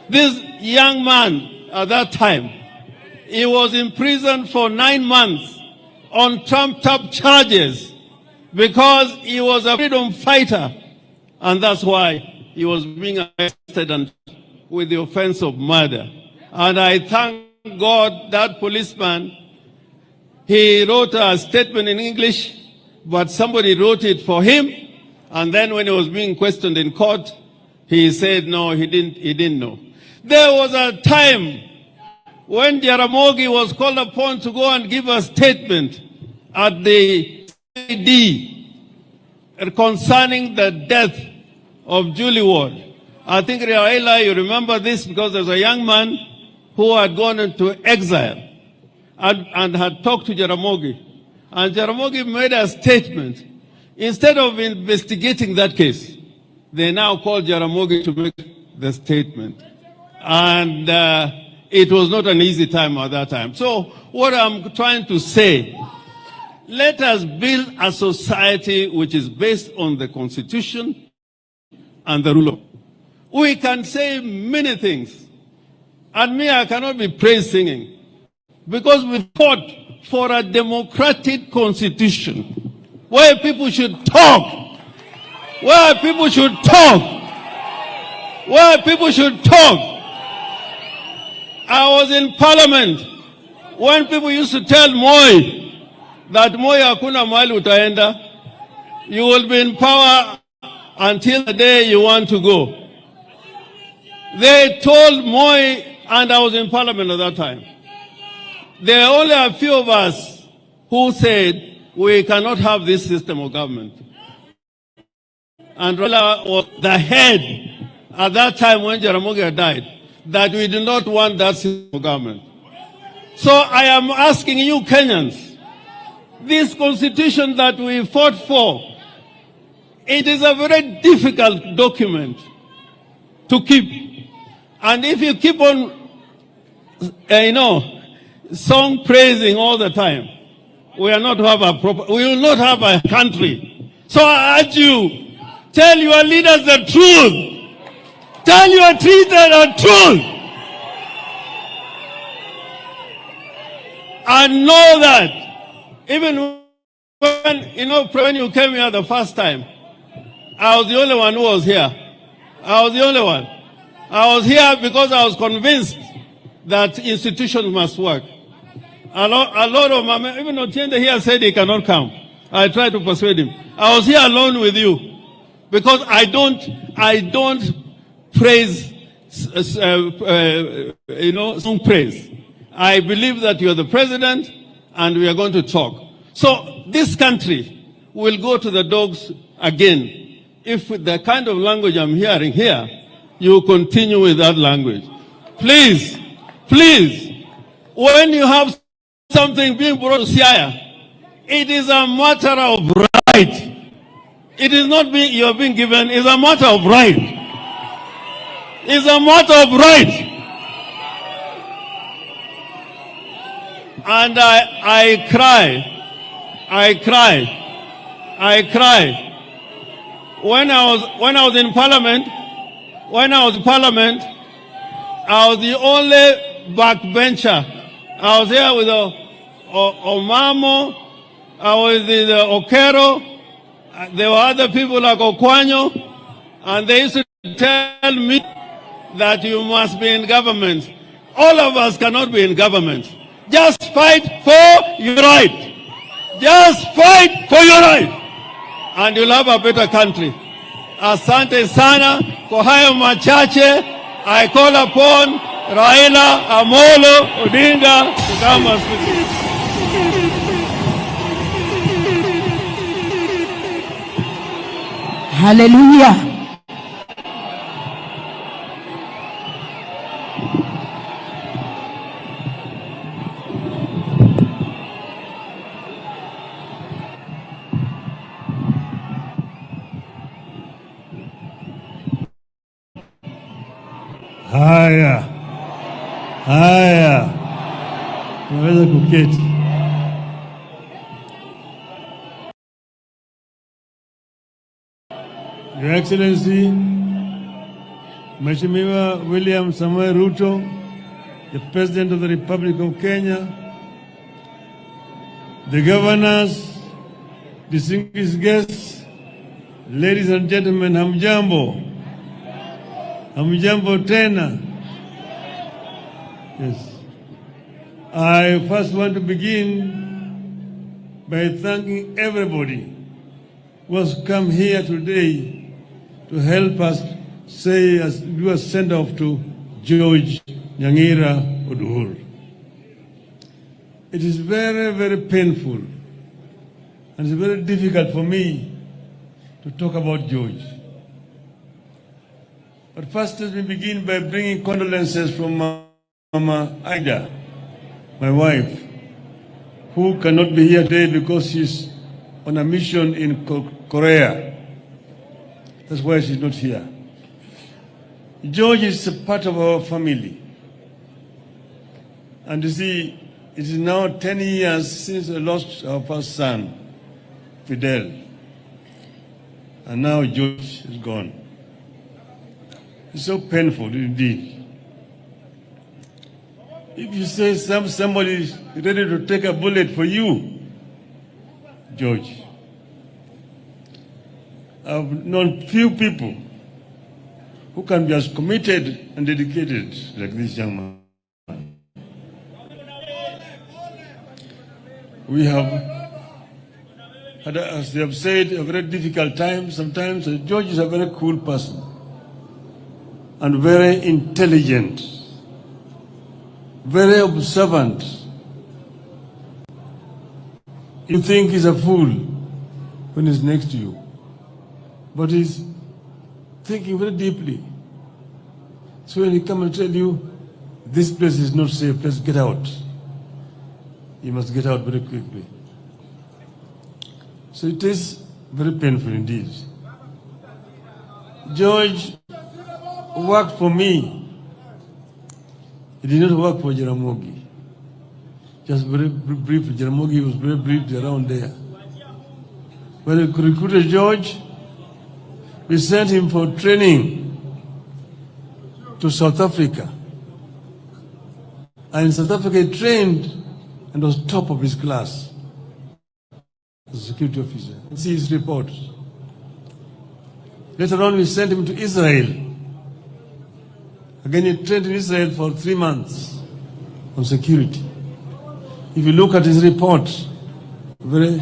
This young man at that time, he was in prison for 9 months on trumped up charges because he was a freedom fighter, and that's why he was being arrested and with the offense of murder. And I thank God that policeman, he wrote a statement in English, but somebody wrote it for him. And then when he was being questioned in court, he said, no, he didn't know. There was a time when Jaramogi was called upon to go and give a statement at the CD concerning the death of Julie Ward. I think, Raila, you remember this because there's a young man who had gone into exile and had talked to Jaramogi. And Jaramogi made a statement. Instead of investigating that case, they now called Jaramogi to make the statement. And it was not an easy time at that time. So what I'm trying to say, let us build a society which is based on the Constitution and the rule of law. We can say many things. And me, I cannot be praise singing. Because we fought for a democratic constitution where people should talk. Where people should talk. Where people should talk. I was in parliament when people used to tell Moi that Moi hakuna mahali utaenda. You will be in power until the day you want to go. They told Moi, and I was in parliament at that time. There are only a few of us who said we cannot have this system of government. And Raila was the head at that time when Jaramogi died, that we do not want that system of government. So I am asking you Kenyans, this constitution that we fought for, it is a very difficult document to keep. And if you keep on, song praising all the time, we will not have a country. So I urge you, tell your leaders the truth. Tell your leaders the truth. And know that even when you came here the first time, I was the only one who was here. I was the only one. I was here because I was convinced that institutions must work. A lot of my men, even Otiende here said he cannot come. I tried to persuade him. I was here alone with you because I don't praise, song praise. I believe that you are the president and we are going to talk. So this country will go to the dogs again if the kind of language I'm hearing here, you continue with that language. Please, when you have something being brought to Siaya, it is a matter of right. It is not you are being given, it's a matter of right. It's a matter of right. And I cry. When I was in Parliament, I was the only backbencher. I was here with Omamo, I was with Okero, there were other people like Okwanyo, and they used to tell me that you must be in government. All of us cannot be in government. Just fight for your right. Just fight for your right. And you'll have a better country. Asante sana kwa hayo machache. I call upon Raila Amolo Odinga to come and speak. Hallelujah. Haya, naweza kuketi. Your Excellency, Mheshimiwa William Samoei Ruto, the President of the Republic of Kenya, the governors, distinguished guests, ladies and gentlemen, hamjambo. Hamjambo tena. Yes. I first want to begin by thanking everybody who has come here today to help us do a send-off to George Nyangira Oduor. It is very, very painful and it's very difficult for me to talk about George. But first let me begin by bringing condolences from Mama Aida, my wife, who cannot be here today because she's on a mission in Korea. That's why she's not here. George is a part of our family. And you see, it is now 10 years since we lost our first son, Fidel. And now George is gone. It's so painful indeed. If you say somebody is ready to take a bullet for you, George, I've known few people who can be as committed and dedicated like this young man. We have had, as they have said, a very difficult time. Sometimes George is a very cool person and very intelligent, very observant. You think he's a fool when he's next to you, but he's thinking very deeply. So when he comes and tell you, this place is not safe, let's get out, you must get out very quickly. So it is very painful indeed. George worked for me. He did not work for Jaramogi. Just very briefly, Jaramogi was very briefly around there. When we recruited George, we sent him for training to South Africa. And in South Africa, he trained and was top of his class as a security officer. See his report. Later on, we sent him to Israel. Again, he trained in Israel for 3 months on security. If you look at his report, very,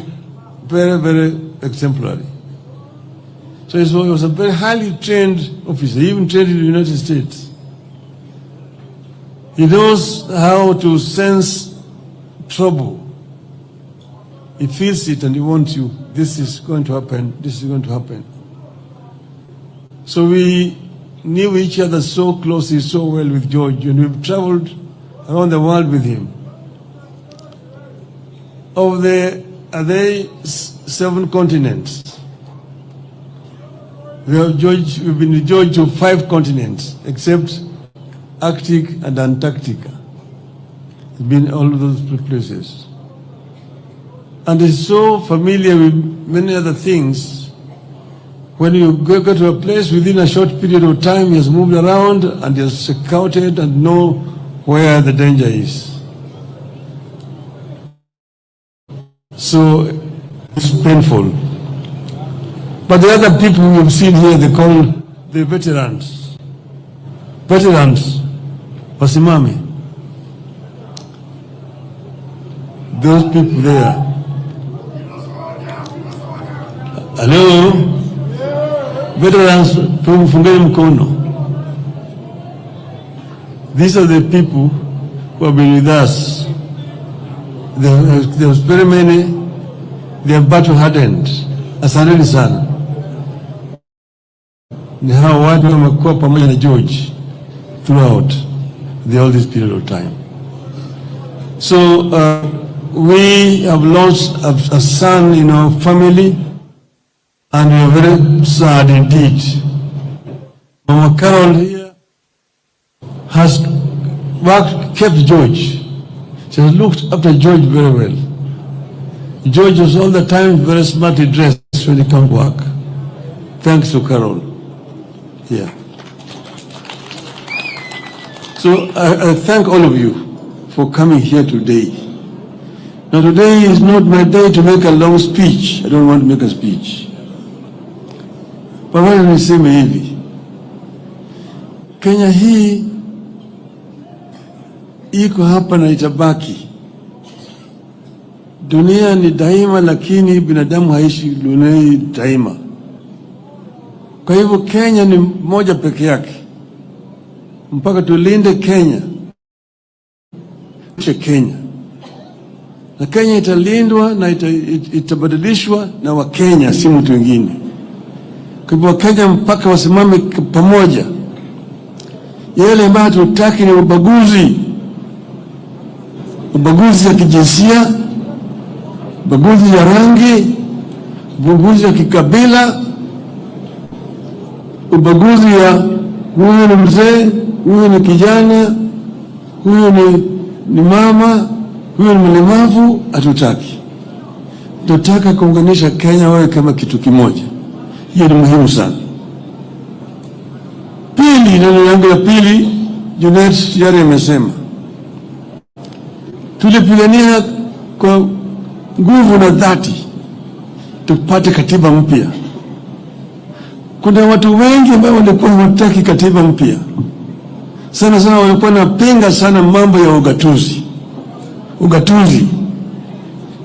very, very exemplary. So he was a very highly trained officer. He even trained in the United States. He knows how to sense trouble. He feels it and he wants you. This is going to happen. This is going to happen. So we knew each other so closely, so well with George, and we've traveled around the world with him. Are there 7 continents? We've been with George to 5 continents, except Arctic and Antarctica. been all of those places. And is so familiar with many other things. When you go to a place within a short period of time, he has moved around and he has scouted and know where the danger is. So it's painful. But the other people we've seen here, they call the veterans. Veterans, wasimame. Those people there. Hello? Veterans, fungeni mkono. These are the people who have been with us. There was very many. They are battle hardened. Asanteni sana. Ni hao watu wamekuwa pamoja na George throughout all this period of time. So we have lost a son in our family, and we are very sad indeed. Mama Carol here has kept George. She has looked after George very well. George was all the time very smartly dressed when he came to work. Thanks to Carol. Yeah. So I thank all of you for coming here today. Now today is not my day to make a long speech. I don't want to make a speech. But wacha niseme hivi. Kenya hii iko hapa na itabaki. Dunia ni daima, lakini binadamu haishi dunia daima. Kwa hivyo Kenya ni moja peke yake. Mpaka tulinde Kenya. Kenya. Na Kenya italindwa na itabadilishwa na Wakenya, si mtu mwingine. Kwa hivyo Wakenya mpaka wasimame pamoja. Yale ambayo tutaki ni ubaguzi. Ubaguzi ya kijinsia, ubaguzi ya rangi, ubaguzi ya kikabila, ubaguzi ya huyu ni mzee, huyu ni kijana, huyu ni mama, huyu ni mlemavu. Hatutaki. Tunataka kuunganisha Kenya wawe kama kitu kimoja. Hiyo ni muhimu sana. Pili, neno yangu ya pili, Junet yare amesema, tulipigania kwa nguvu na dhati tupate katiba mpya. Kuna watu wengi ambao walikuwa hawataki katiba mpya. Sana sana walikuwa napinga sana mambo ya ugatuzi. Ugatuzi.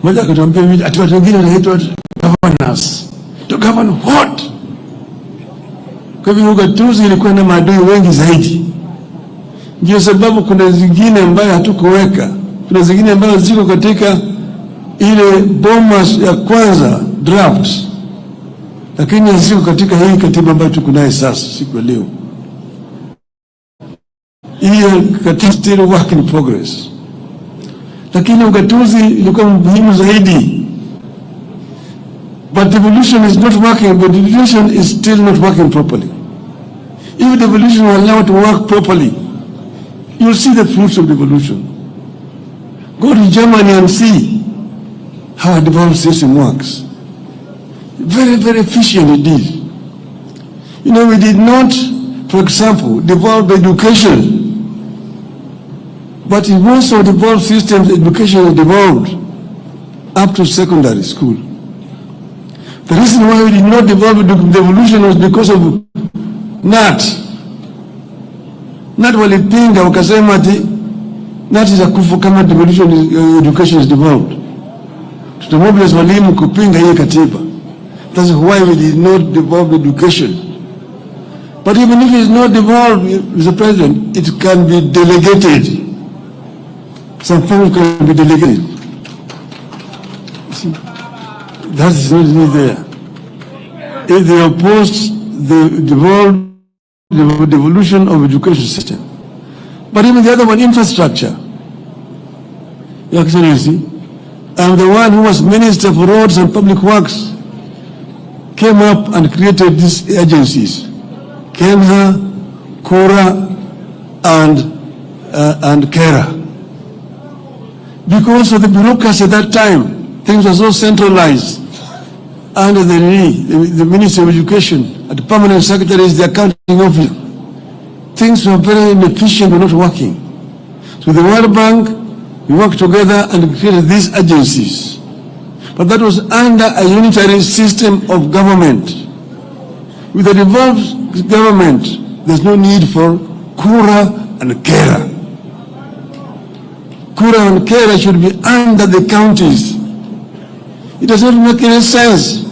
Mmoja akatuambia ati watu wengine wanaitwa governors. To govern what? Kwa hivyo ugatuzi ilikuwa na maadui wengi zaidi. Ndio sababu kuna zingine ambayo hatukuweka. Kuna zingine ambazo ziko katika ile bomas ya kwanza draft. Lakini ziko katika hii katiba ambayo tuko nayo sasa siku leo. Hii katiba still work in progress. Lakini ugatuzi ilikuwa muhimu zaidi. But devolution is not working, but devolution is still not working properly. If devolution were allowed to work properly, you will see the fruits of devolution. Go to Germany and see how a devolved system works. Very, very efficient indeed. You know, we did not, for example, devolve education. But in most of the devolved systems, education is devolved up to secondary school. The reason why we did not devolve devolution was because of NAT. NAT walipinga wakasema ati NAT itakufa kama devolution education is devolved. Tutamobilize walimu kupinga hii katiba. That's why we did not devolve education. But even if it is not devolved, Mr. President, it can be delegated. Some funds can be delegated. See, that is not there. If they oppose the devolution of education system. But even the other one, infrastructure. Your Excellency, I'm the one who was Minister for Roads and Public Works, came up and created these agencies, KENHA, KORA, and KERA. Because of the bureaucracy at that time, things were so centralized under the Ministry of Education, and the permanent secretary is the accounting officer. Things were very inefficient, were not working. So the World Bank, we worked together and created these agencies. But that was under a unitary system of government. With a devolved government, there's no need for Kura and Kera. Kura and Kera should be under the counties. It does not make any sense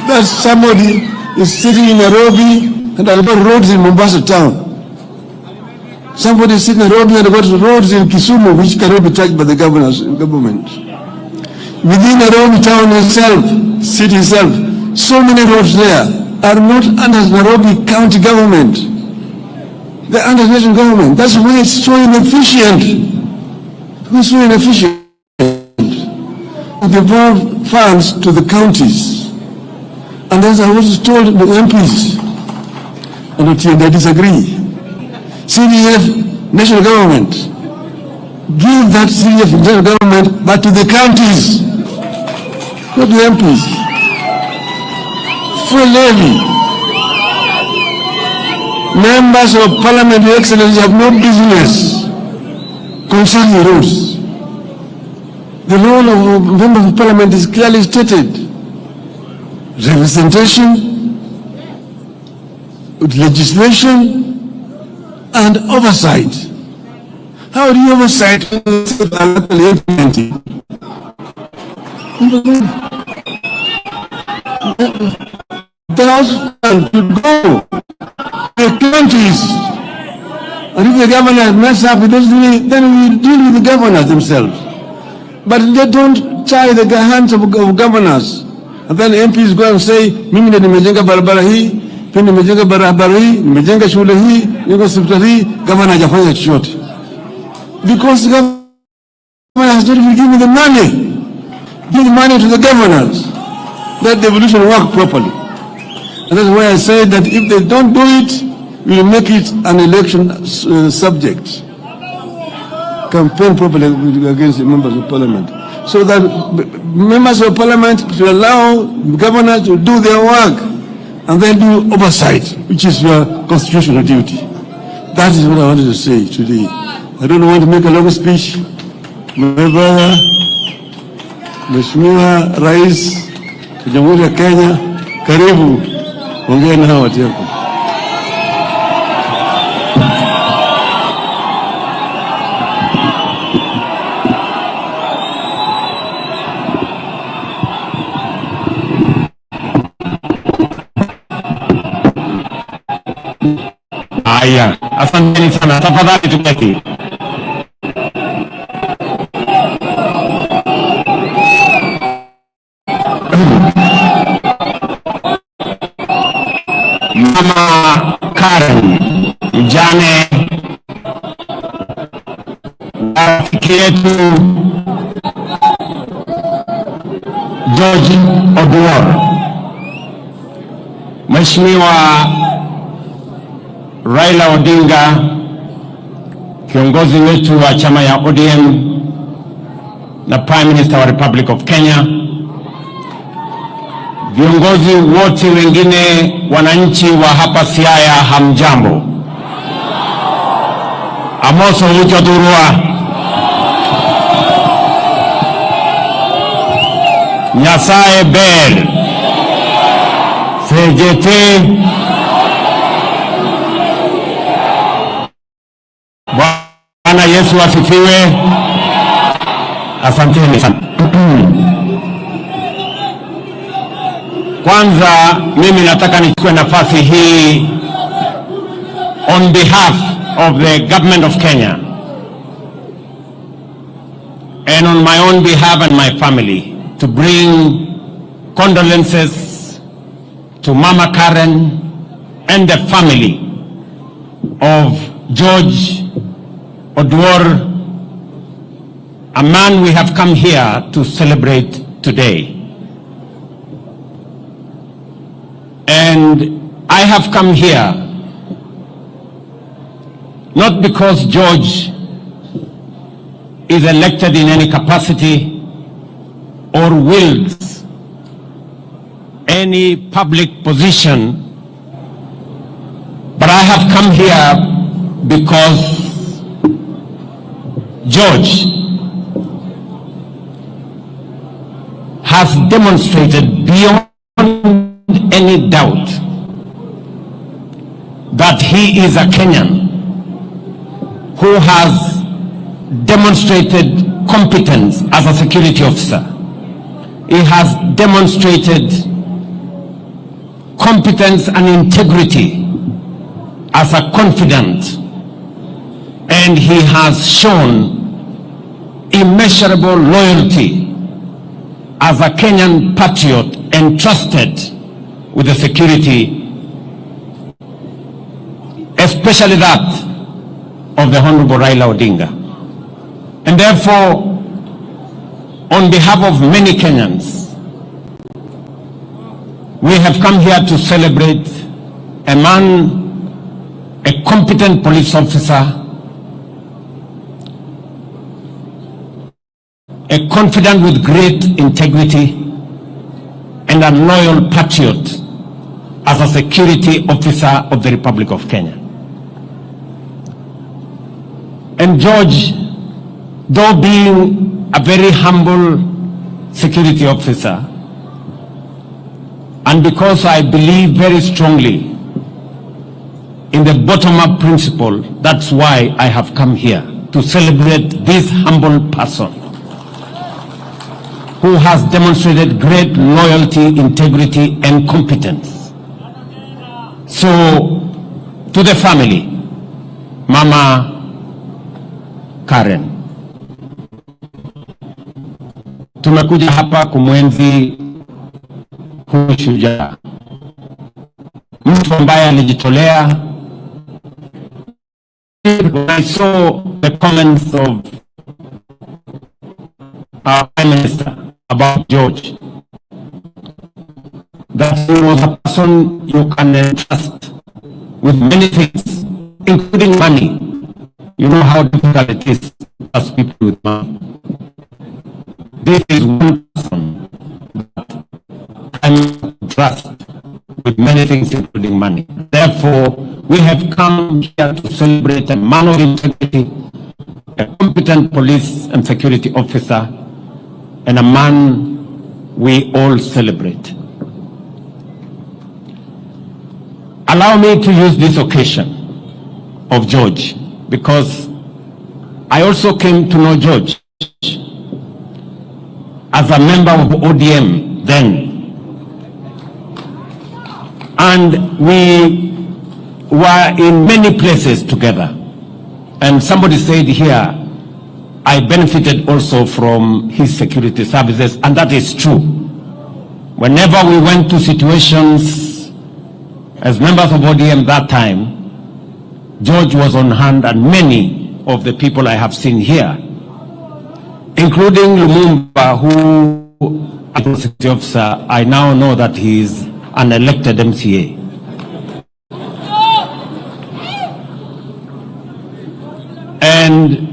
that somebody is sitting in Nairobi and Alba roads in Mombasa town. Somebody is sitting in Nairobi and got roads in Kisumu which cannot be touched by the government. Within Nairobi town itself, city itself, so many roads there are not under Nairobi county government. They're under national government. That's why it's so inefficient. It's so inefficient. We devolve funds to the counties. And as I was told the MPs, and they disagree. CDF, national government, give that CDF national government, but to the counties, not the MPs. Full levy. Members of Parliament, Your Excellency, have no business concerning roads. The role of members of Parliament is clearly stated. Representation, legislation, and oversight. How do you oversight implementing? The House should go the counties, and if the governor mess up, then we deal with the governors themselves. But they don't tie the hands of governors. And then MPs go and say, mimi ndio nimejenga barabara hii, pia nimejenga barabara hii, nimejenga shule hii, niko hospitali hii, governor hajafanya chochote. Because the governor has not even given the money. Give money to the governors. Let the devolution work properly. And that's why I said that if they don't do it, we will make it an election subject. Campaign properly against the members of Parliament. So that members of Parliament to allow governors to do their work and then do oversight, which is your constitutional duty. That is what I wanted to say today. I don't want to make a long speech. My brother, Mheshimiwa Rais wa Jamhuri ya Kenya, karibu ongea na watu wako. Aya, asanteni sana, tafadhali tuketi. Mama Karen, mjane rafiki yetu George Oduor, Mheshimiwa Raila Odinga, kiongozi wetu wa chama ya ODM na Prime Minister wa Republic of Kenya, viongozi wote wengine, wananchi wa hapa Siaya, hamjambo. Amoso uchodurua. Nyasaye ber. Sejete. Bwana Yesu asifiwe. Asanteni sana. Kwanza mimi nataka nichukue nafasi hii on behalf of the government of Kenya and on my own behalf and my family to bring condolences to Mama Karen and the family of George Oduor, a man we have come here to celebrate today. And I have come here not because George is elected in any capacity or wields any public position, but I have come here because George has demonstrated beyond any doubt that he is a Kenyan who has demonstrated competence as a security officer. He has demonstrated competence and integrity as a confidant, and he has shown immeasurable loyalty as a Kenyan patriot entrusted with the security, especially that of the Honorable Raila Odinga. And therefore, on behalf of many Kenyans, we have come here to celebrate a man, a competent police officer, a confidant with great integrity, and a loyal patriot as a security officer of the Republic of Kenya. And George, though being a very humble security officer, and because I believe very strongly in the bottom-up principle, that's why I have come here to celebrate this humble person who has demonstrated great loyalty, integrity, and competence. So, to the family, Mama Karen, tumekuja hapa kumwenzi huyu shujaa, mtu ambaye alijitolea. I saw the comments of our Prime Minister about George, that he was a person you can entrust with many things, including money. You know how difficult it is to trust people with money. This is one person that can trust with many things, including money. Therefore, we have come here to celebrate a man of integrity, a competent police and security officer, and a man we all celebrate. Allow me to use this occasion of George, because I also came to know George as a member of ODM then. And we were in many places together. And somebody said here, I benefited also from his security services, and that is true. Whenever we went to situations as members of ODM that time, George was on hand, and many of the people I have seen here, including Lumumba, who as a security officer, I now know that he is an elected MCA. And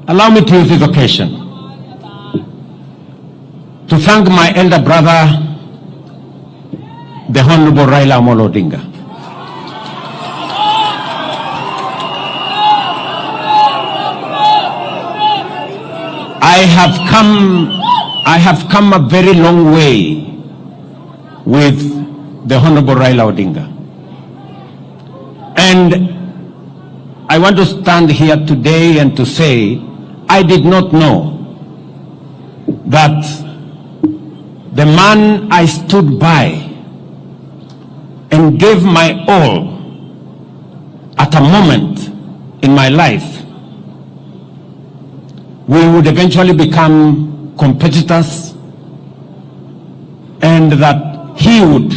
allow me to use this occasion to thank my elder brother, the Honorable Raila Odinga. I have come a very long way with the Honorable Raila Odinga. And I want to stand here today and to say, I did not know that the man I stood by and gave my all at a moment in my life, we would eventually become competitors, and that he would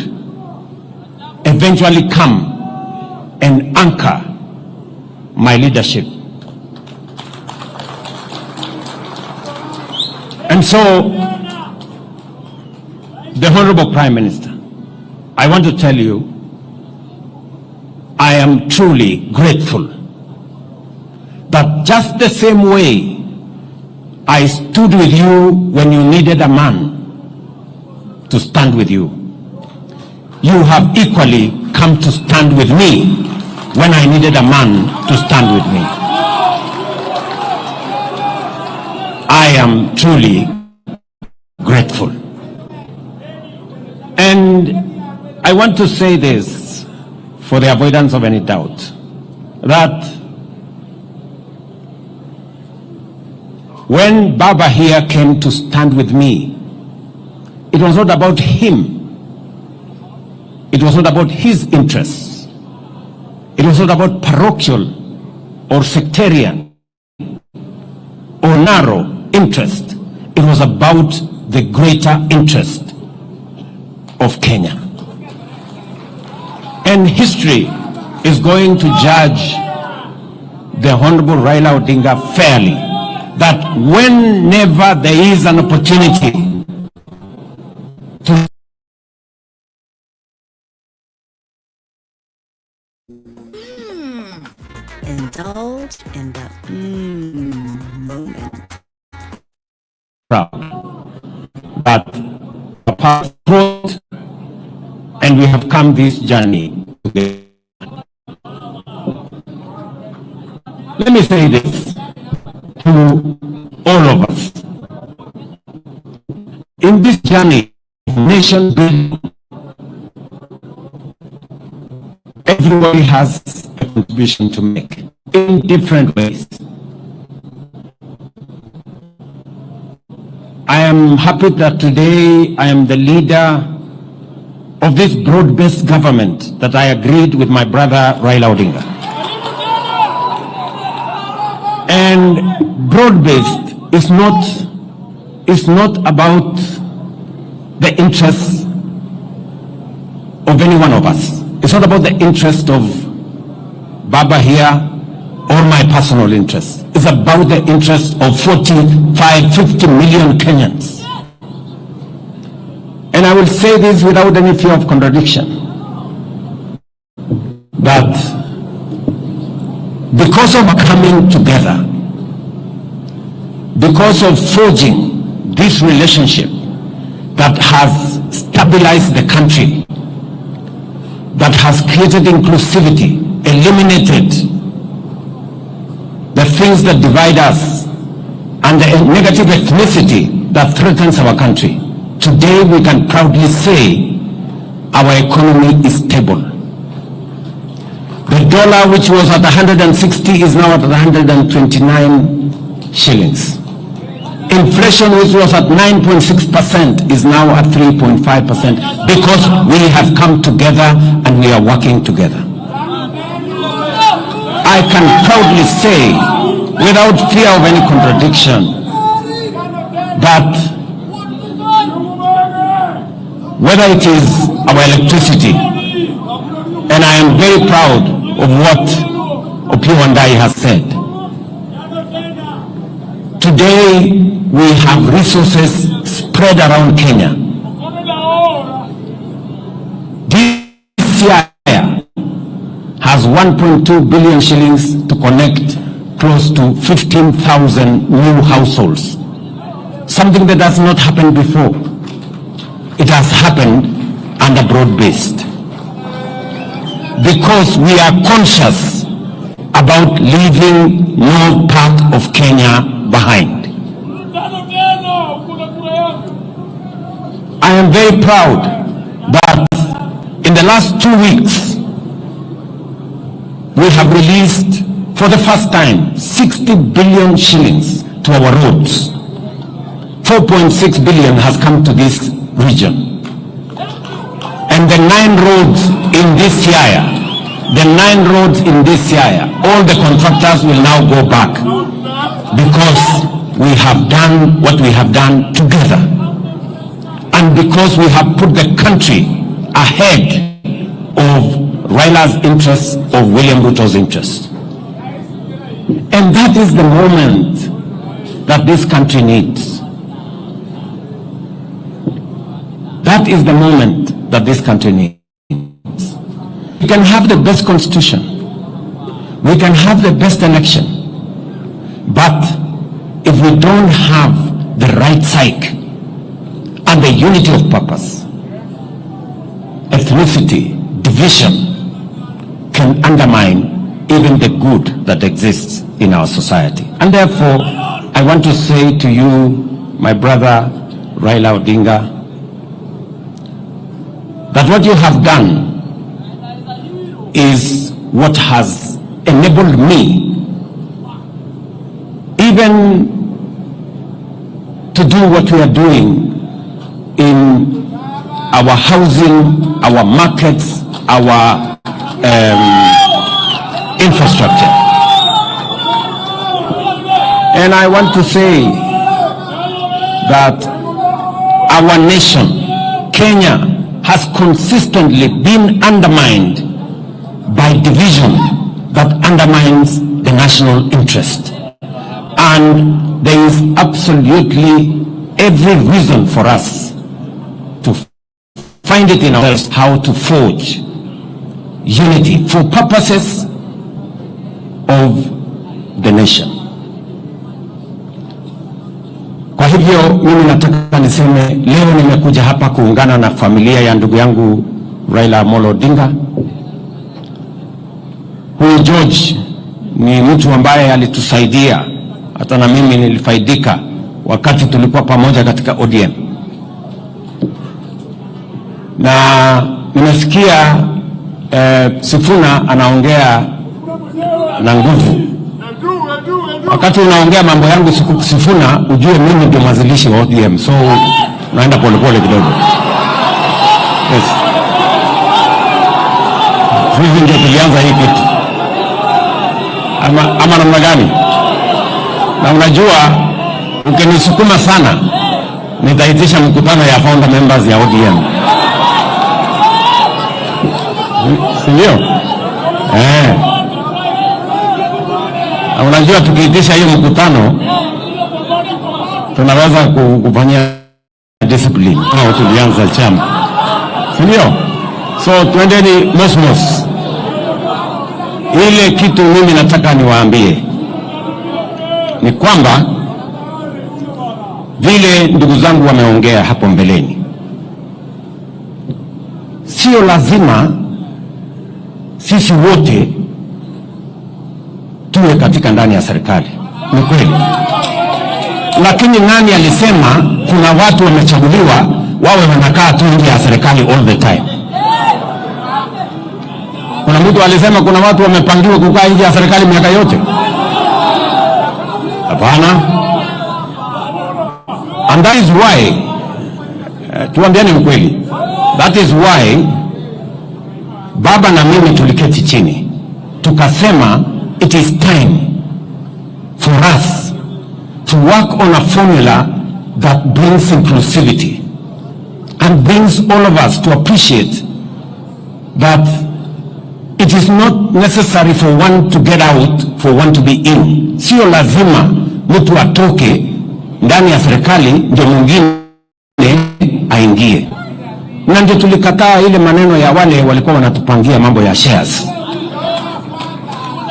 eventually come and anchor my leadership. And so, the Honorable Prime Minister, I want to tell you, I am truly grateful that just the same way I stood with you when you needed a man to stand with you. You have equally come to stand with me when I needed a man to stand with me. I am truly grateful. And I want to say this for the avoidance of any doubt, that when Baba here came to stand with me, it was not about him. It was not about his interests. It was not about parochial or sectarian or narrow interest. It was about the greater interest of Kenya. And history is going to judge the Honorable Raila Odinga fairly, that whenever there is an opportunity to indulge in the moment. Proud. But apart from, and we have come this journey together. Let me say this to all of us. In this journey, nation building, everybody has a contribution to make in different ways. I am happy that today I am the leader of this broad-based government that I agreed with my brother Raila Odinga. And broad-based is not about the interests of any one of us. It's not about the interest of Baba here or my personal interest. It's about the interest of 50 million Kenyans. And I will say this without any fear of contradiction, that because of coming together, because of forging this relationship that has stabilized the country, that has created inclusivity, eliminated the things that divide us and the negative ethnicity that threatens our country. Today we can proudly say our economy is stable. The dollar, which was at 160, is now at 129 shillings. Inflation, which was at 9.6%, is now at 3.5%, because we have come together and we are working together. I can proudly say, without fear of any contradiction, that whether it is our electricity, and I am very proud of what Opiwandai has said. Today, we have resources spread around Kenya. This Siaya has 1.2 billion shillings to connect close to 15,000 new households. Something that has not happened before. It has happened under broad-based. Because we are conscious about leaving no part of Kenya behind. I am very proud that in the last 2 weeks, we have released for the first time 60 billion shillings to our roads. 4.6 billion has come to this region. And the 9 roads in this Siaya, all the contractors will now go back, because we have done what we have done together, and because we have put the country ahead of Raila's interests, of William Ruto's interests. And that is the moment that this country needs. That is the moment that this country needs. We can have the best constitution, we can have the best election, but if we don't have the right psyche and the unity of purpose, ethnicity, division can undermine even the good that exists in our society. And therefore, I want to say to you, my brother Raila Odinga, that what you have done is what has enabled me even to do what we are doing in our housing, our markets, our infrastructure. And I want to say that our nation, Kenya, has consistently been undermined by division that undermines the national interest. And there is absolutely every reason for us to find it in ourselves how to forge unity for purposes of the nation. Kwa hivyo mimi nataka niseme leo nimekuja hapa kuungana na familia ya ndugu yangu Raila Amolo Odinga. Huyu George ni mtu ambaye alitusaidia, hata na mimi nilifaidika wakati tulikuwa pamoja katika ODM. Na nimesikia Sifuna anaongea na nguvu. Wakati unaongea mambo yangu Sifuna, ujue mimi ndio mwanzilishi wa ODM, so naenda polepole kidogo. Yes. Sisi ndio tulianza hii kitu. Ama namna gani? Na unajua ukinisukuma sana nitaitisha mkutano ya founder members ya ODM. Sindio? Unajua tukiitisha hiyo mkutano tunaweza kufanya discipline au tulianza chama. Sindio? So twendeni mosmos. Ile kitu mimi nataka niwaambie ni kwamba vile ndugu zangu wameongea hapo mbeleni, sio lazima sisi wote tuwe katika ndani ya serikali. Ni kweli. Lakini nani alisema kuna watu wamechaguliwa wawe wanakaa tu nje ya serikali all the time? Kuna mtu alisema kuna watu wamepangiwa kukaa nje ya serikali miaka yote? Hapana. And that is why, tuambiane ukweli, that is why baba na mimi tuliketi chini tukasema it is time for us to work on a formula that brings inclusivity and brings all of us to appreciate that it is not necessary for one to get out for one to be in. Sio lazima mtu atoke ndani ya serikali ndio mwingine aingie. Na ndio tulikataa ile maneno ya wale walikuwa wanatupangia mambo ya shares,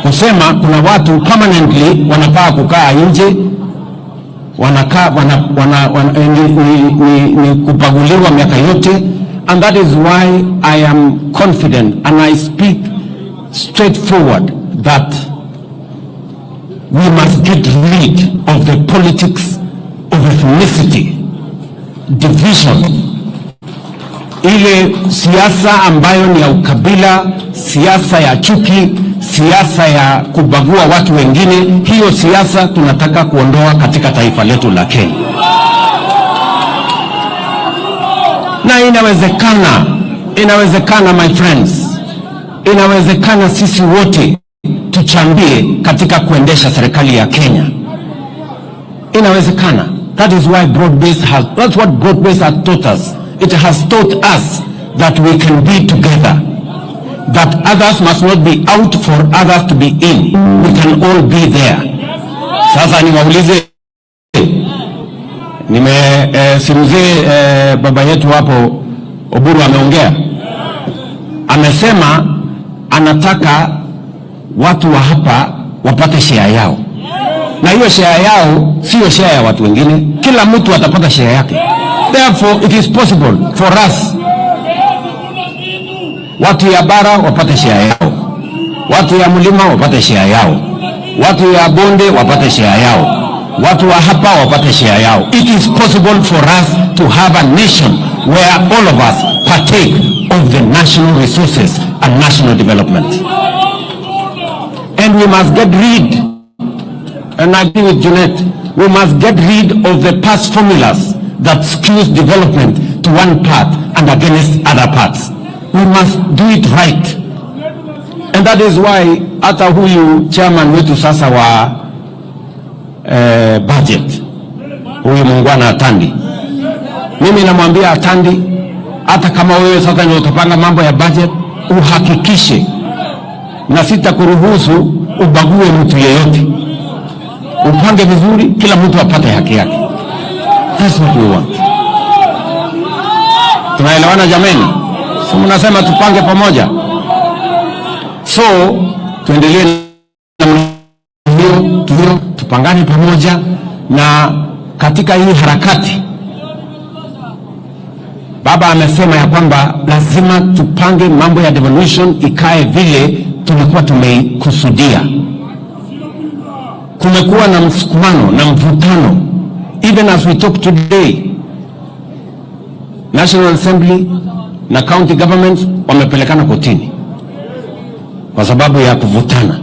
kusema kuna watu permanently wanafaa kukaa nje, wanakaa ni kupaguliwa miaka yote. And that is why I am confident and I speak straightforward that we must get rid of the politics of ethnicity, division, ile siasa ambayo ni ya ukabila, siasa ya chuki, siasa ya kubagua watu wengine. Hiyo siasa tunataka kuondoa katika taifa letu la Kenya. Na inawezekana my friends, inawezekana sisi wote tuchangie katika kuendesha serikali ya Kenya. Inawezekana. That is why that's what broad-based has taught us. It has taught us that we can be together, that others must not be out for others to be in. We can all be there. Sasa niwaulize, simzee baba yetu hapo Oduor ameongea, amesema anataka watu wa hapa wapate share yao. na hiyo share yao sio share ya watu wengine. Kila mtu atapata share yake. Therefore it is possible for us, watu ya bara wapate share yao, watu ya mlima wapate share yao, watu ya bonde wapate share yao, watu wa hapa wapate share yao. It is possible for us to have a nation where all of us partake of the national resources and national development. And we must get rid, and I agree with Jeanette, we must get rid of the past formulas that skews development to one part and against other parts. We must do it right. And that is why hata huyu chairman wetu sasa wa budget, huyu muungwana Atandi, mimi namwambia Atandi, hata kama wewe sasa ndio utapanga mambo ya budget, uhakikishe na sitakuruhusu ubague mtu yeyote. Upange vizuri, kila mtu apate haki yake. That's what we want. Tunaelewana jameni? So mnasema tupange pamoja. So tuendelee na hiyo, tupangane pamoja, na katika hii harakati baba amesema ya kwamba lazima tupange mambo ya devolution ikae vile tulikuwa tumeikusudia. Kumekuwa na msukumano na mvutano. Even as we talk today, National Assembly na county government wamepelekana kotini kwa sababu ya kuvutana.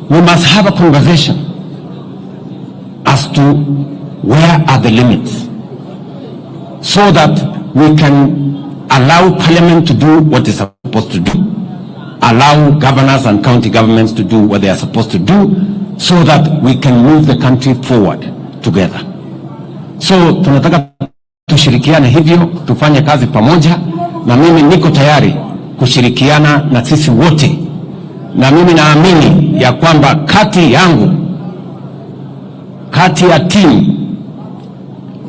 We must have a conversation as to where are the limits, so that we can allow parliament to do what it's supposed to do, allow governors and county governments to do what they are supposed to do, so that we can move the country forward together. So tunataka tushirikiane hivyo, tufanye kazi pamoja, na mimi niko tayari kushirikiana na sisi wote, na mimi naamini ya kwamba kati yangu, kati ya team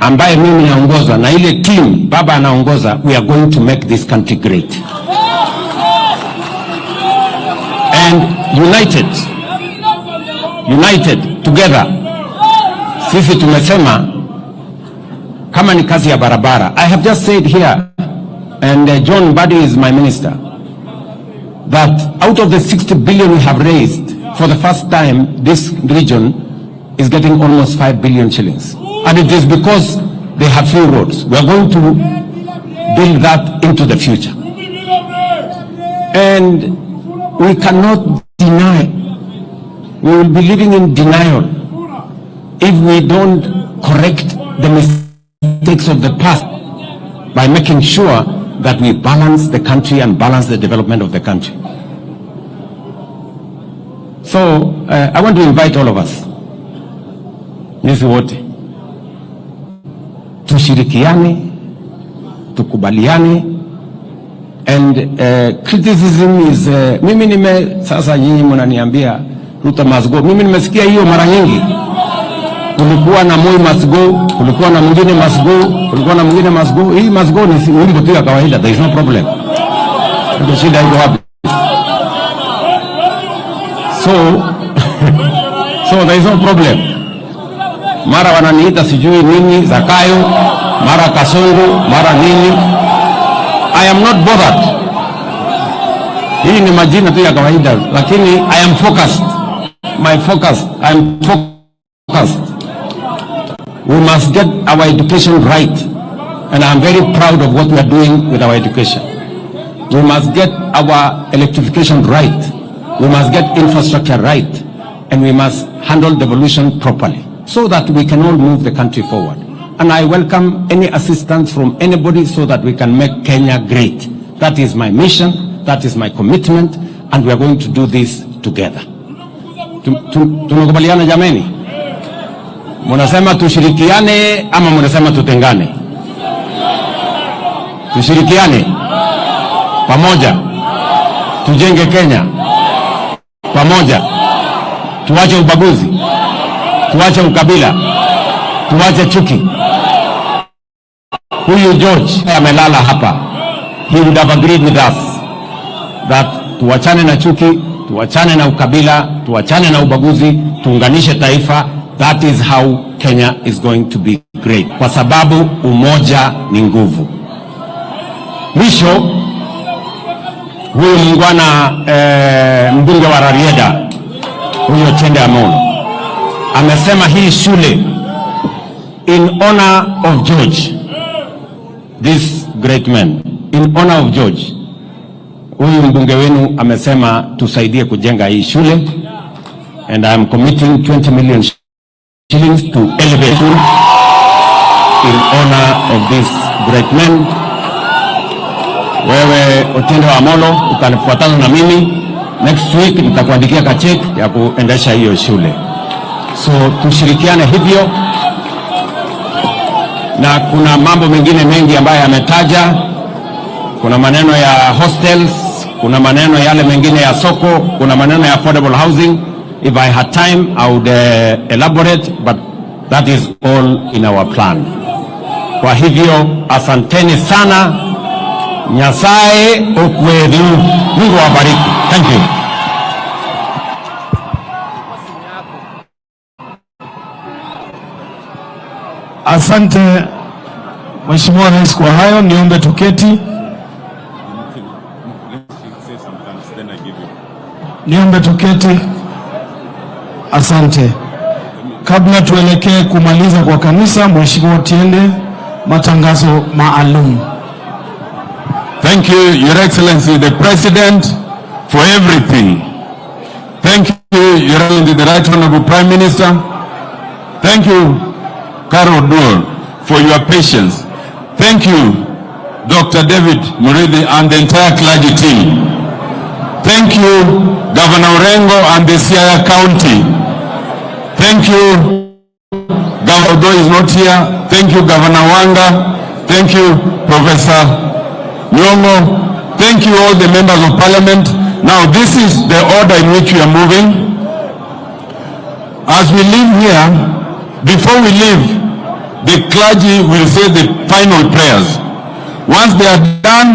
ambaye mimi naongoza na ile team baba anaongoza, we are going to make this country great and united together. Sisi tumesema kama ni kazi ya barabara, I have just said here, and John Badi is my minister, that out of the 60 billion we have raised, for the first time this region is getting almost 5 billion shillings. And it is because they have few roads. We are going to build that into the future. And we cannot deny, we will be living in denial if we don't correct the mistakes of the past by making sure that we balance the country and balance the development of the country. So I want to invite all of us, nisi wote, tushirikiane, tukubaliane, and criticism is mimi sasa nyinyi mnaniambia Ruto must go. Mimi nimesikia hiyo mara nyingi. Kulikuwa na Moi must go, kulikuwa na mwingine must go, kulikuwa na mwingine must go. Hii must go ni wimbo tu ya kawaida, there is no problem. Ndio shida iko wapi? So there is no problem. Mara wananiita sijui nini Zakayo, mara Kasongo, mara nini. I am not bothered. Hii ni majina tu ya kawaida, lakini I am focused. I am focused. We must get our education right, and I am very proud of what we are doing with our education. We must get our electrification right. We must get infrastructure right, and we must handle devolution properly, so that we can all move the country forward. And I welcome any assistance from anybody so that we can make Kenya great. That is my mission, that is my commitment, and we are going to do this together. Tumekubaliana jameni? Munasema tushirikiane ama munasema tutengane? Tushirikiane pamoja, tujenge Kenya pamoja, tuache ubaguzi, tuache ukabila, tuache chuki. Huyu George amelala hapa, he would have agreed with us that tuachane na chuki, tuachane na ukabila, tuachane na ubaguzi, tuunganishe taifa. That is how Kenya is going to be great, kwa sababu umoja ni nguvu. Mwisho, huyu muungwana mbunge wa Rarieda, huyo Chende Amolo, amesema hii shule in honor of George, this great man, in honor of George. Huyu mbunge wenu amesema tusaidie kujenga hii shule, and I am committing 20 million shillings to elevate school in honor of this great man. Wewe Otiende Amolo ukanifuatana na mimi, next week nitakuandikia kachek ya kuendesha hiyo shule. So tushirikiane hivyo, na kuna mambo mengine mengi ambayo yametaja. Kuna maneno ya hostels, kuna maneno yale mengine ya soko, kuna maneno ya affordable housing. If I had time, I would elaborate, but that is all in our plan. Kwa hivyo, asanteni sana. Nyasaye okwedu. Mungu wabariki. Thank you. Asante Mheshimiwa Rais kwa hayo. Niombe tuketi. Niombe tuketi. Asante. Kabla tuelekee kumaliza kwa kanisa, Mheshimiwa Otiende, matangazo maalum. Thank you, Your Excellency, the President, for everything. Thank you, Your Excellency, the Right Honorable Prime Minister. Thank you, Oduor, for your patience. Thank you, Dr. David Murithi and the entire clergy team. Thank you, Governor Orengo and the Siaya County. Thank you, Governor Oduor is not here. Thank you, Governor Wanga. Thank you, Professor Nyongo. Thank you, all the members of Parliament. Now, this is the order in which we are moving. As we leave here, before we leave, the clergy will say the final prayers. Once they are done,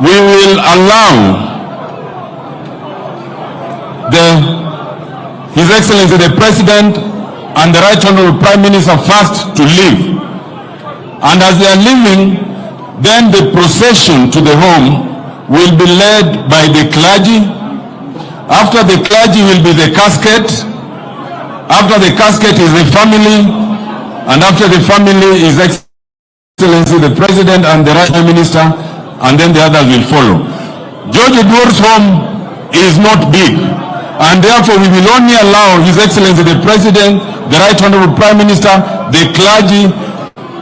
we will allow His Excellency the President and the Right Honorable Prime Minister first to leave. And as they are leaving, then the procession to the home will be led by the clergy. After the clergy will be the casket. After the casket is the family. And after the family is Excellency the President and the Right Prime Minister, and then the others will follow. George Oduor's home is not big, and therefore we will only allow His Excellency the President, the Right Honorable Prime Minister, the clergy,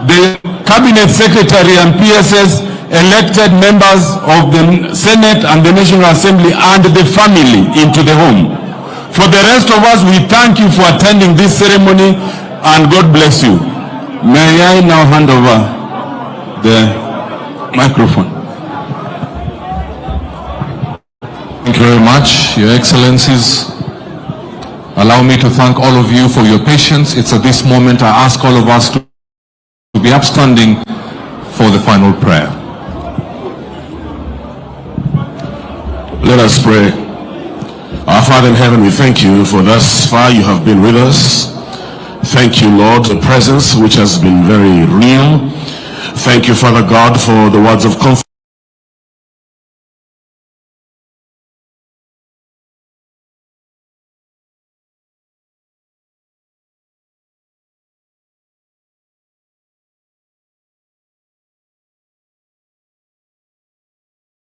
the Cabinet Secretary and PSS, elected members of the Senate and the National Assembly, and the family into the home. For the rest of us, we thank you for attending this ceremony, and God bless you. May I now hand over the microphone. Thank you very much, Your Excellencies. Allow me to thank all of you for your patience. It's at this moment I ask all of us to be upstanding for the final prayer. Let us pray. Our Father in heaven, we thank you for thus far you have been with us. Thank you, Lord, the presence which has been very real. Thank you, Father God, for the words of comfort